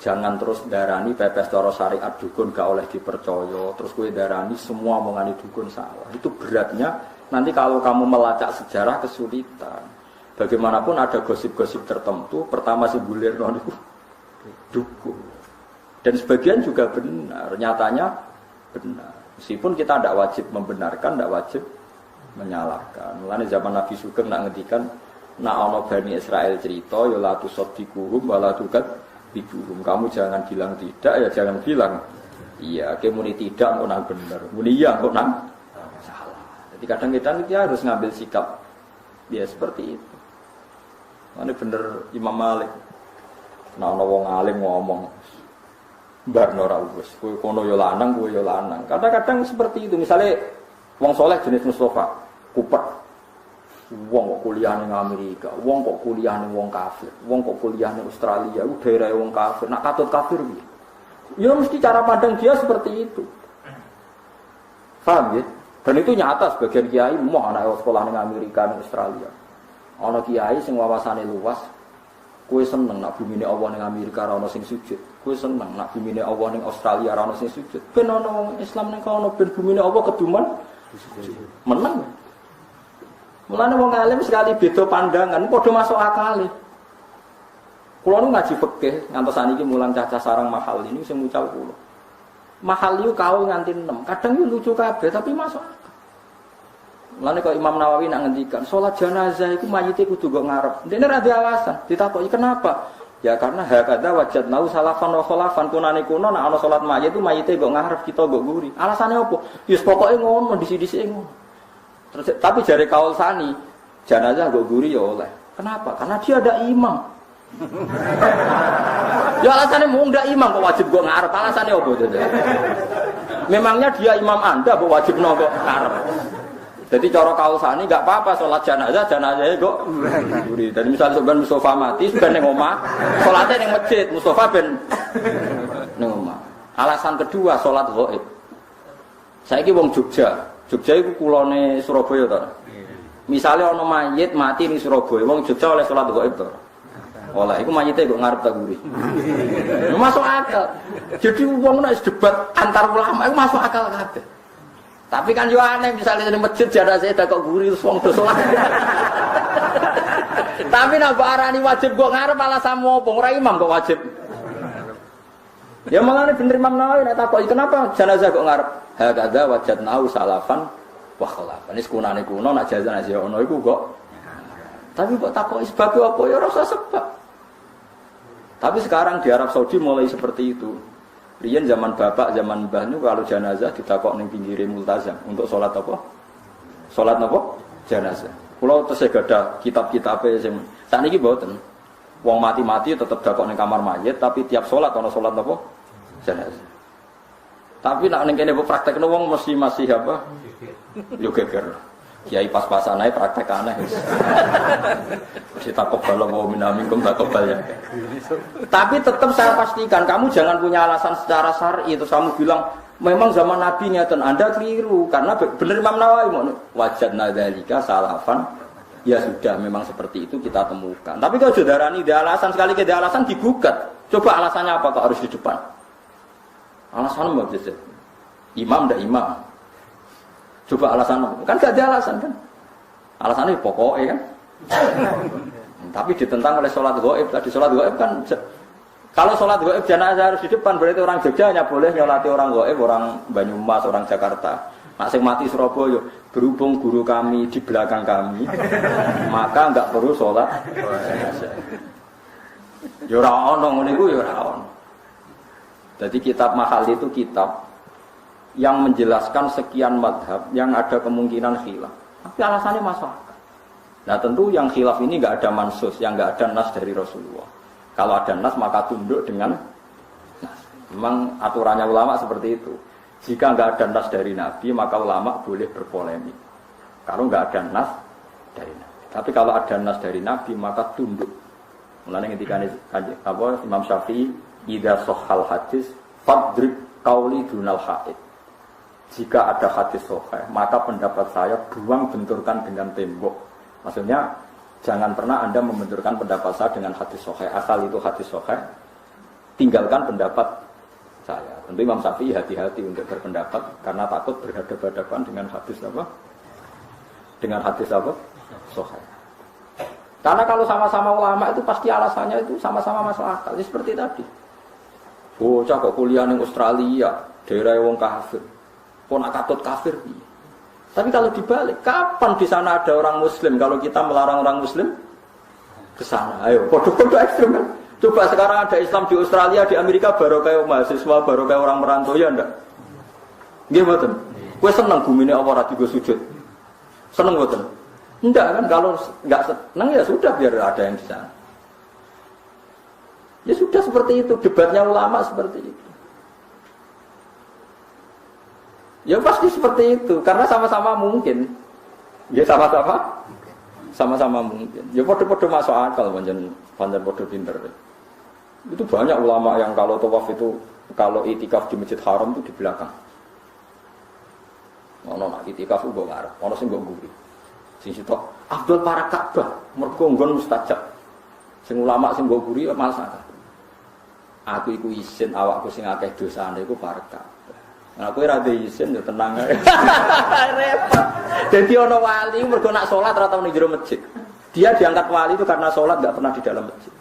jangan terus darani pepes cara syariat dukun gak oleh dipercaya, terus kue darani semua omongane dukun salah. Itu beratnya nanti kalau kamu melacak sejarah kesulitan. Bagaimanapun ada gosip-gosip tertentu, pertama si bulir itu dukun. Dan sebagian juga benar, nyatanya benar. Meskipun kita tidak wajib membenarkan, tidak wajib menyalahkan. Mulane zaman Nabi Sugeng nak ngendikan, nak ana Bani Israel cerita, ya la tusaddiquhum wa la tukadzibhum. Kamu jangan bilang tidak, ya jangan bilang iya. Muni tidak kok nang bener, muni iya kok nang salah. Jadi kadang-kadang kita harus ngambil sikap dia seperti itu. Ini bener Imam Malik. Nah ana wong alim ngomong barno ra wis kowe kono yo lanang kowe yo lanang. Kadang-kadang seperti itu. Misalnya wong soleh jenis Mustafa, kupet. Wong kok kuliah ning Amerika, wong kok kuliah ning wong kafir, wong kok kuliah ning Australia, ku daerah wong kafir. Nak katut kafir piye? Ya mesti cara pandang dia seperti itu. Paham ya? Dan itu nyata sebagian kiai mau anak sekolah ning Amerika ning Australia. Ana kiai sing wawasane luas, kowe seneng nak bumine Allah ning Amerika ora ana sing sujud. Kowe seneng nak bumine Allah ning Australia ora ana sing sujud. Ben ana wong Islam ning kono ben bumine Allah keduman menang. Mulane wong alim sekali beda pandangan, padha masuk akal. Kula nu ngaji fikih ngantos saniki mulang cacah sarang mahal ini sing mucal kula. Mahal yu kau nganti 6. Kadang yu lucu kabeh tapi masuk akal. Mulane kok Imam Nawawi nak ngendikan salat jenazah iku mayite kudu kok ngarep. Dene ra ada alasan. Ditakoki kenapa? Ya karena hakada wajadnau salafan wa khalafan kunane kuno nek ana salat mayit itu mayite kok ngarep kita kok guri. Alasane opo? Ya pokoke ngono disi-disi ngono. Terus tapi jare kaul sani jenazah kok guri ya oleh. Kenapa? Karena dia ada imam. Ya alasannya mau ndak imam kok wajib kok ngarep. Alasannya opo to? Memangnya dia imam Anda kok wajib kok ngarep. Jadi cara kausani enggak apa-apa salat jenazah kok guri. Dan misalnya sebenarnya Mustafa mati ben ning omah, salate ning masjid, Mustafa ben ning omah. Alasan kedua salat ghaib. Saiki wong Jogja iku kulone Surabaya to. Misalnya ana mayit mati ning Surabaya, wong Jogja oleh salat ghaib to. Oleh iku mayite kok ngarep ta guri. Masuk akal. Jadi wong nek debat antar ulama iku masuk akal kabeh. Tapi kan yo aneh misalnya di masjid jenazah dak kok guri terus wong do salat. Tapi nek arani wajib kok ngarep alasanmu opo? Ora imam kok wajib. Ya malah bener Imam Nawawi nek takoki kenapa jenazah kok ngarep? Hakadza wajadnau salafan Wah khilaf. Ini sekunane kuno nak jajan aja ono iku kok. Tapi kok takoki sebab apa ya ora usah sebab. Tapi sekarang di Arab Saudi mulai seperti itu. Riyen zaman bapak, zaman mbah niku kalau jenazah ditakok ning pinggire multazam untuk salat apa? Salat apa? Jenazah. Kula tesih gadah kitab-kitabe sing sakniki mboten. Wong mati-mati tetep dakok ning kamar mayit tapi tiap salat ana salat apa? Jenazah. Tapi nek ning kene praktekno wong mesti masih apa? Yo geger. Kiai pas-pasan ae praktek aneh. Mesti takok balo wa minamikum takobal ya. Tapi tetap saya pastikan kamu jangan punya alasan secara syar'i terus kamu bilang memang zaman Nabi ngeten Anda keliru karena bener Imam Nawawi wajadna dzalika salafan ya sudah memang seperti itu kita temukan. Tapi kalau saudarani dia alasan sekali ke dia alasan digugat. Coba alasannya apa kok harus di depan? Alasan apa sih? Imam ndak imam. Coba alasan kan gak ada alasan kan? Alasannya pokoknya kan. Tapi ditentang oleh sholat gaib. Tadi sholat gaib kan kalau sholat gaib jenazah harus di depan berarti orang Jogja hanya boleh nyolati orang gaib, orang Banyumas, orang Jakarta. Nak sing mati Surabaya berhubung guru kami di belakang kami maka enggak perlu sholat. Ya ora ono ngene iku ya ora ono. Jadi kitab Mahal itu kitab yang menjelaskan sekian madhab yang ada kemungkinan khilaf. Tapi alasannya masuk akal. Nah tentu yang khilaf ini nggak ada mansus, yang nggak ada nas dari Rasulullah. Kalau ada nas maka tunduk dengan nas. Memang aturannya ulama seperti itu. Jika nggak ada nas dari Nabi maka ulama boleh berpolemik. Kalau nggak ada nas dari Nabi. Tapi kalau ada nas dari Nabi maka tunduk. Mulanya ketika Imam Syafi'i idza sahhal hadis fadrib qauli dunal haid. Jika ada hadis sahih, maka pendapat saya buang benturkan dengan tembok. Maksudnya jangan pernah Anda membenturkan pendapat saya dengan hadis sahih. Asal itu hadis sahih, tinggalkan pendapat saya. Tentu Imam Syafi'i hati-hati untuk berpendapat karena takut berhadapan-hadapan dengan hadis apa? Dengan hadis apa? Sahih. Karena kalau sama-sama ulama itu pasti alasannya itu sama-sama masuk akal. Seperti tadi. Bocah kok kuliah di Australia, daerah wong kafir. Kok nak katut kafir. Tapi kalau dibalik, kapan di sana ada orang Muslim? Kalau kita melarang orang Muslim ke sana, ayo, podo-podo ekstrem kan? Coba sekarang ada Islam di Australia, di Amerika, baru kayak mahasiswa, baru kayak orang merantau ya ndak? Gimana? Gue seneng bumi ini Allah rati gue sujud. Seneng betul? Enggak kan? Kalau nggak seneng ya sudah biar ada yang di sana. Ya sudah seperti itu, debatnya ulama seperti itu. Ya pasti seperti itu, karena sama-sama mungkin. Ya sama-sama mungkin. Ya podo-podo masuk akal, panjang podo pinter. Itu banyak ulama yang kalau tawaf itu, kalau itikaf di Masjid Haram itu di belakang. Ono nak itikaf uga ngarep, ono sing nggo nguri. Sing sitok Abdul para Ka'bah, mergo nggon mustajab. Sing ulama sing nggo nguri malas akal. Aku iku izin awakku sing akeh dosane iku para Ka'bah. Nah, aku ora ndek izin yo tenang ae. Repot. Dadi ana wali mergo nak salat ora tau ning jero masjid. Dia diangkat wali itu karena salat enggak pernah di dalam masjid.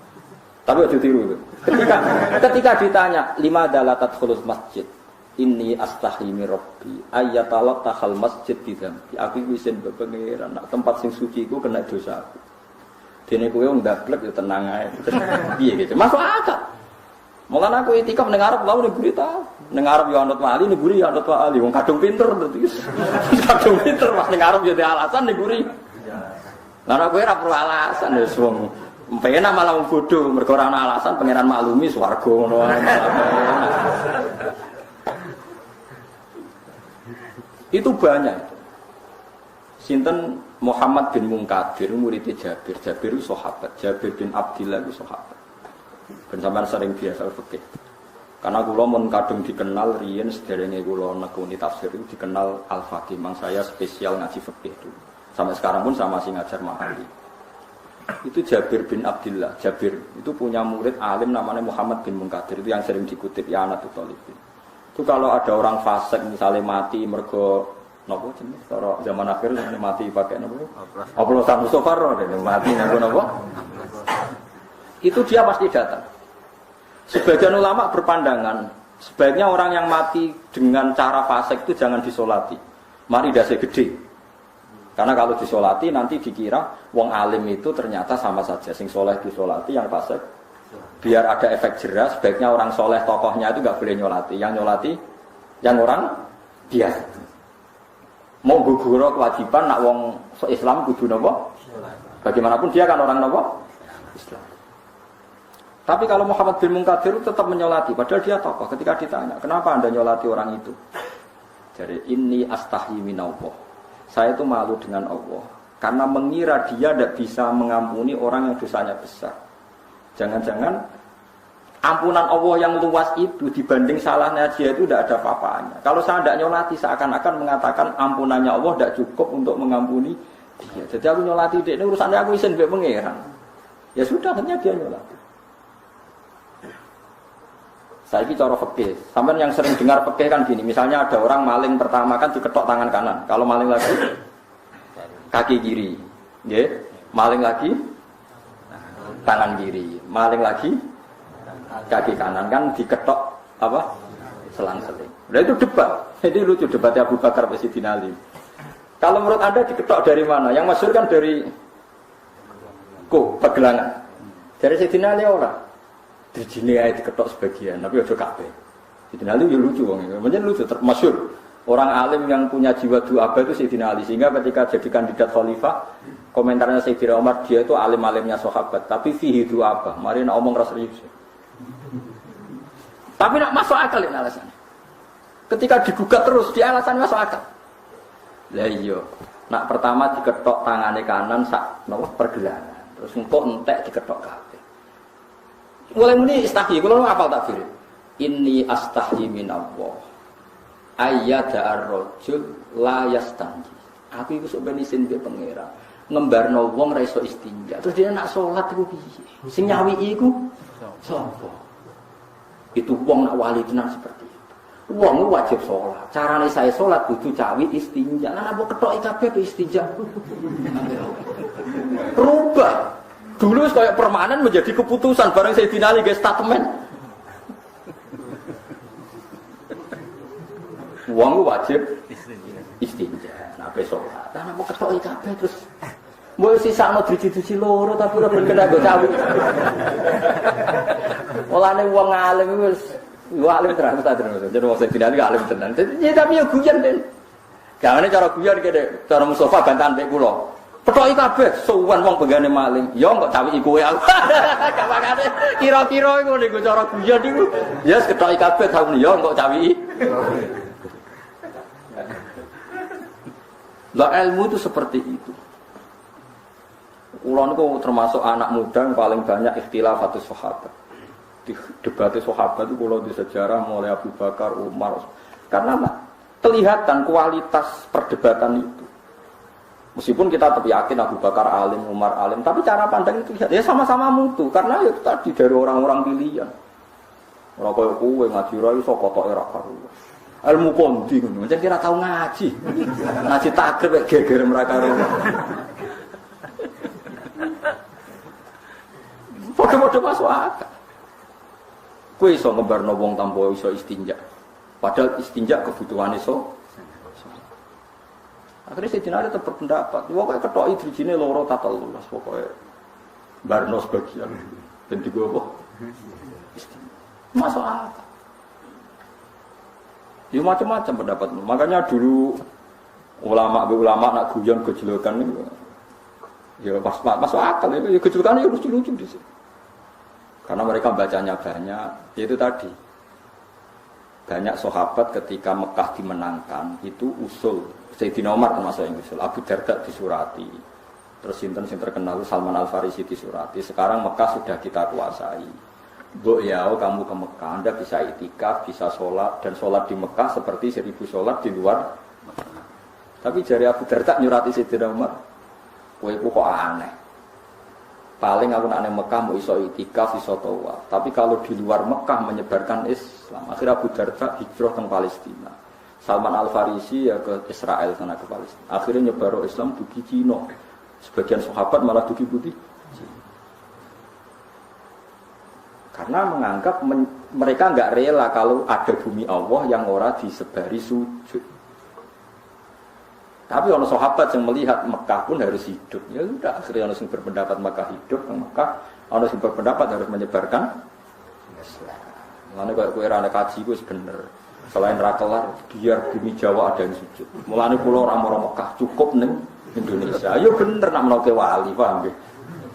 Tapi aja tiru itu. Ketika ditanya, "Lima dalatat khulus masjid?" Inni astahi min rabbi ayyatalattahal masjid bidzambi. Aku izin mbek pangeran nak tempat sing suci iku kena dosa aku. Dene kowe wong ndablek yo tenang ae. Piye gitu. Masuk akal. Mulane aku itikaf ning arep lha ning guri ta. Ning arep yo anut wali, ning guri yo anut wali. Wong kadung pinter dadi. Kadung pinter pas ning arep yo alasan ning guri. Lah nek kowe ora perlu alasan wis wong penak malah wong bodho mergo ora ana alasan pangeran maklumi swarga ngono ae. Itu banyak. Sinten Muhammad bin Munkadir murid Jabir. Jabir itu sahabat. Jabir bin Abdillah itu sahabat. Ben sampean sering biasa fikih. Karena kula mun kadung dikenal riyen sederenge kula nekuni tafsir itu dikenal Al-Faqih. Mang saya spesial ngaji fikih dulu. Sampai sekarang pun sama masih ngajar Mahali. Itu Jabir bin Abdillah. Jabir itu punya murid alim namanya Muhammad bin Munkadir. Itu yang sering dikutip ya anak Thalibin. Itu kalau ada orang fasik misalnya mati mergo napa jenenge cara zaman akhir mati pakai napa? Oplosan Mustofa mati nganggo napa? Itu dia pasti datang. Sebagian ulama berpandangan sebaiknya orang yang mati dengan cara fasik itu jangan disolati. mari dasi gede. Karena kalau disolati nanti dikira wong alim itu ternyata sama saja. Sing soleh disolati, yang fasik. Biar ada efek jelas, sebaiknya orang soleh tokohnya itu nggak boleh nyolati. Yang nyolati, yang orang biasa. Mau guguro kewajiban nak wong Islam kudu nopo. Bagaimanapun dia kan orang nopo Islam. Tapi kalau Muhammad bin Munkadir tetap menyolati, padahal dia tokoh. Ketika ditanya, kenapa anda nyolati orang itu? Jadi ini astahi minallah. Saya itu malu dengan Allah karena mengira dia tidak bisa mengampuni orang yang dosanya besar. Jangan-jangan ampunan Allah yang luas itu dibanding salahnya dia itu tidak ada apa-apanya. Kalau saya tidak nyolati seakan-akan mengatakan ampunannya Allah tidak cukup untuk mengampuni dia. Jadi aku nyolati dia, ini urusannya aku isin mbek pangeran. Ya sudah, hanya dia nyolati. Saya ini cara fikih. Sampai yang sering dengar fikih kan gini, misalnya ada orang maling pertama kan diketok tangan kanan. Kalau maling lagi kaki kiri. Ya, maling lagi tangan kiri. Maling lagi kaki kanan kan diketok apa? Selang-seling. Nah itu debat. Jadi lucu debatnya Abu Bakar Presiden Ali. Kalau menurut Anda diketok dari mana? Yang masyhur kan dari pegelangan. Dari Sayyidina Ali orang. Dijine ae diketok sebagian, tapi aja kabeh. Sayyidina Ali ya lucu wong iki. Menjen lucu termasyhur. Orang alim yang punya jiwa du'aba itu Sayyidina Ali. Sehingga ketika jadi kandidat khalifah, komentarnya Sayyidina Umar, dia itu alim-alimnya sahabat, tapi fihi du'aba. Mari nak omong ras serius. Tapi nak masuk akal ini alasannya. Ketika digugat terus, dia alasannya masuk akal. Lah iya, nak pertama diketok tangane kanan sak napa pergelangan. Terus engko entek diketok kabeh. Mulai muni istahyi, kalau apal takfir. Inni astahyi minallah. Ayyada ar-rajul la yastanji. Aku iku sok ben isin mbek pangeran. Ngembarno wong ra iso istinja. Terus dia nak salat iku piye? Sing nyawi iku sapa? Itu wong nak wali tenan seperti itu. Wong wajib salat. Carane saya salat kudu cawi istinja. Lan apa ketoki kabeh istinja. Rubah. Dulu kayak permanen menjadi keputusan bareng Sayyidina Ali guys statement. Wong wajib istinja. Nah besok, karena mau ketoki kabeh terus mau sisakno driji-driji loro tapi ora berkena go cawi. Olane wong alim wis yo alim tenan terus. Jadi wong Sayyidina Ali alim tenan. Ya tapi yo guyon den. Gawene cara guyon kene cara Mustofa bantahan mek kula. Petoki kabeh suwan wong benggane maling. Ya kok cawiki kowe aku. Gawakane kira-kira iku niku cara guyon niku. Ya ketoki kabeh taun ya kok cawiki. Lah ilmu itu seperti itu. Kula niku termasuk anak muda yang paling banyak ikhtilafatus sahabat. Di debat sahabat itu kula di sejarah mulai Abu Bakar, Umar. Karena kelihatan kualitas perdebatan itu. Meskipun kita tetap yakin Abu Bakar alim, Umar alim, tapi cara pandang itu ya sama-sama mutu karena itu tadi dari orang-orang pilihan. Ora koyo kowe ngaji ra iso kotoke ra karo. Ilmu kondi ngono, jan kira tau ngaji. Ngaji takrib geger mereka karo. Foto-foto masuk akal. Kowe iso ngebarno wong tanpa iso istinja. Padahal istinja kebutuhan iso. Akhirnya Sayyidina Ali tetap berpendapat, pokoknya ketoki drijine loro tatal lulas, pokoknya barno sebagian dan juga apa? Masuk akal. Ya macam-macam pendapat. Makanya dulu ulama nak guyon gejolokan itu, ya pas masuk akal ya gejolokan ya lucu-lucu di sini. Karena mereka bacanya banyak, itu tadi. Banyak sahabat ketika Mekah dimenangkan itu usul. Sayyidina Umar termasuk yang usul. Abu Darda disurati. Terus sinten sing terkenal Salman Al-Farisi disurati. Sekarang Mekah sudah kita kuasai. Mbok yao kamu ke Mekah, Anda bisa itikaf, bisa sholat dan sholat di Mekah seperti 1000 sholat di luar Mekah. Tapi jari Abu Darda nyurati Sayyidina Umar. Kowe kok aneh. Paling aku nak nang Mekah mau iso itikaf, iso tawaf. Tapi kalau di luar Mekah menyebarkan Islam, akhirnya Abu Darda hijrah ke Palestina. Salman Al-Farisi ya ke Israel sana ke Palestina. Akhirnya nyebar Islam dugi Cina. Sebagian sahabat malah dugi putih. Karena menganggap mereka enggak rela kalau ada bumi Allah yang ora disebari sujud. Tapi orang sahabat yang melihat Mekah pun harus hidup. Ya sudah, akhirnya orang yang berpendapat Mekah hidup, Mekah orang yang berpendapat harus menyebarkan Islam. Mulane kaya kowe ora kaji ku bener. Selain rakelar, biar bumi Jawa ada yang sujud. Mulane kula ora mara Mekah, cukup ning Indonesia. Ayo bener nak menoke wali, paham nggih.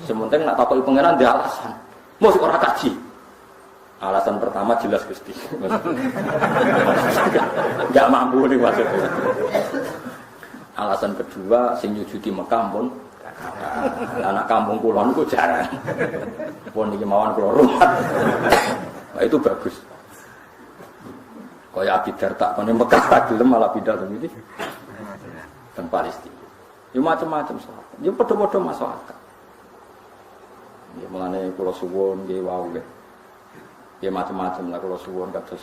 Sementing nak takoki pangeran dia alasan. Mosok ora kaji. Alasan pertama jelas Gusti. Enggak mampu nih maksudnya. Alasan kedua sing nyujudi Mekah pun anak kampung kula niku jarang. Pun iki mawon kula rumah. Nah, itu bagus. Kaya Abi Darda kene Mekah tak gelem malah pindah teng iki. Teng Palestina. Ya macam-macam sahabat. Ya padha-padha masyarakat. Ya mulane kula suwun nggih wau nggih. Ya macam-macam lah kula suwun kados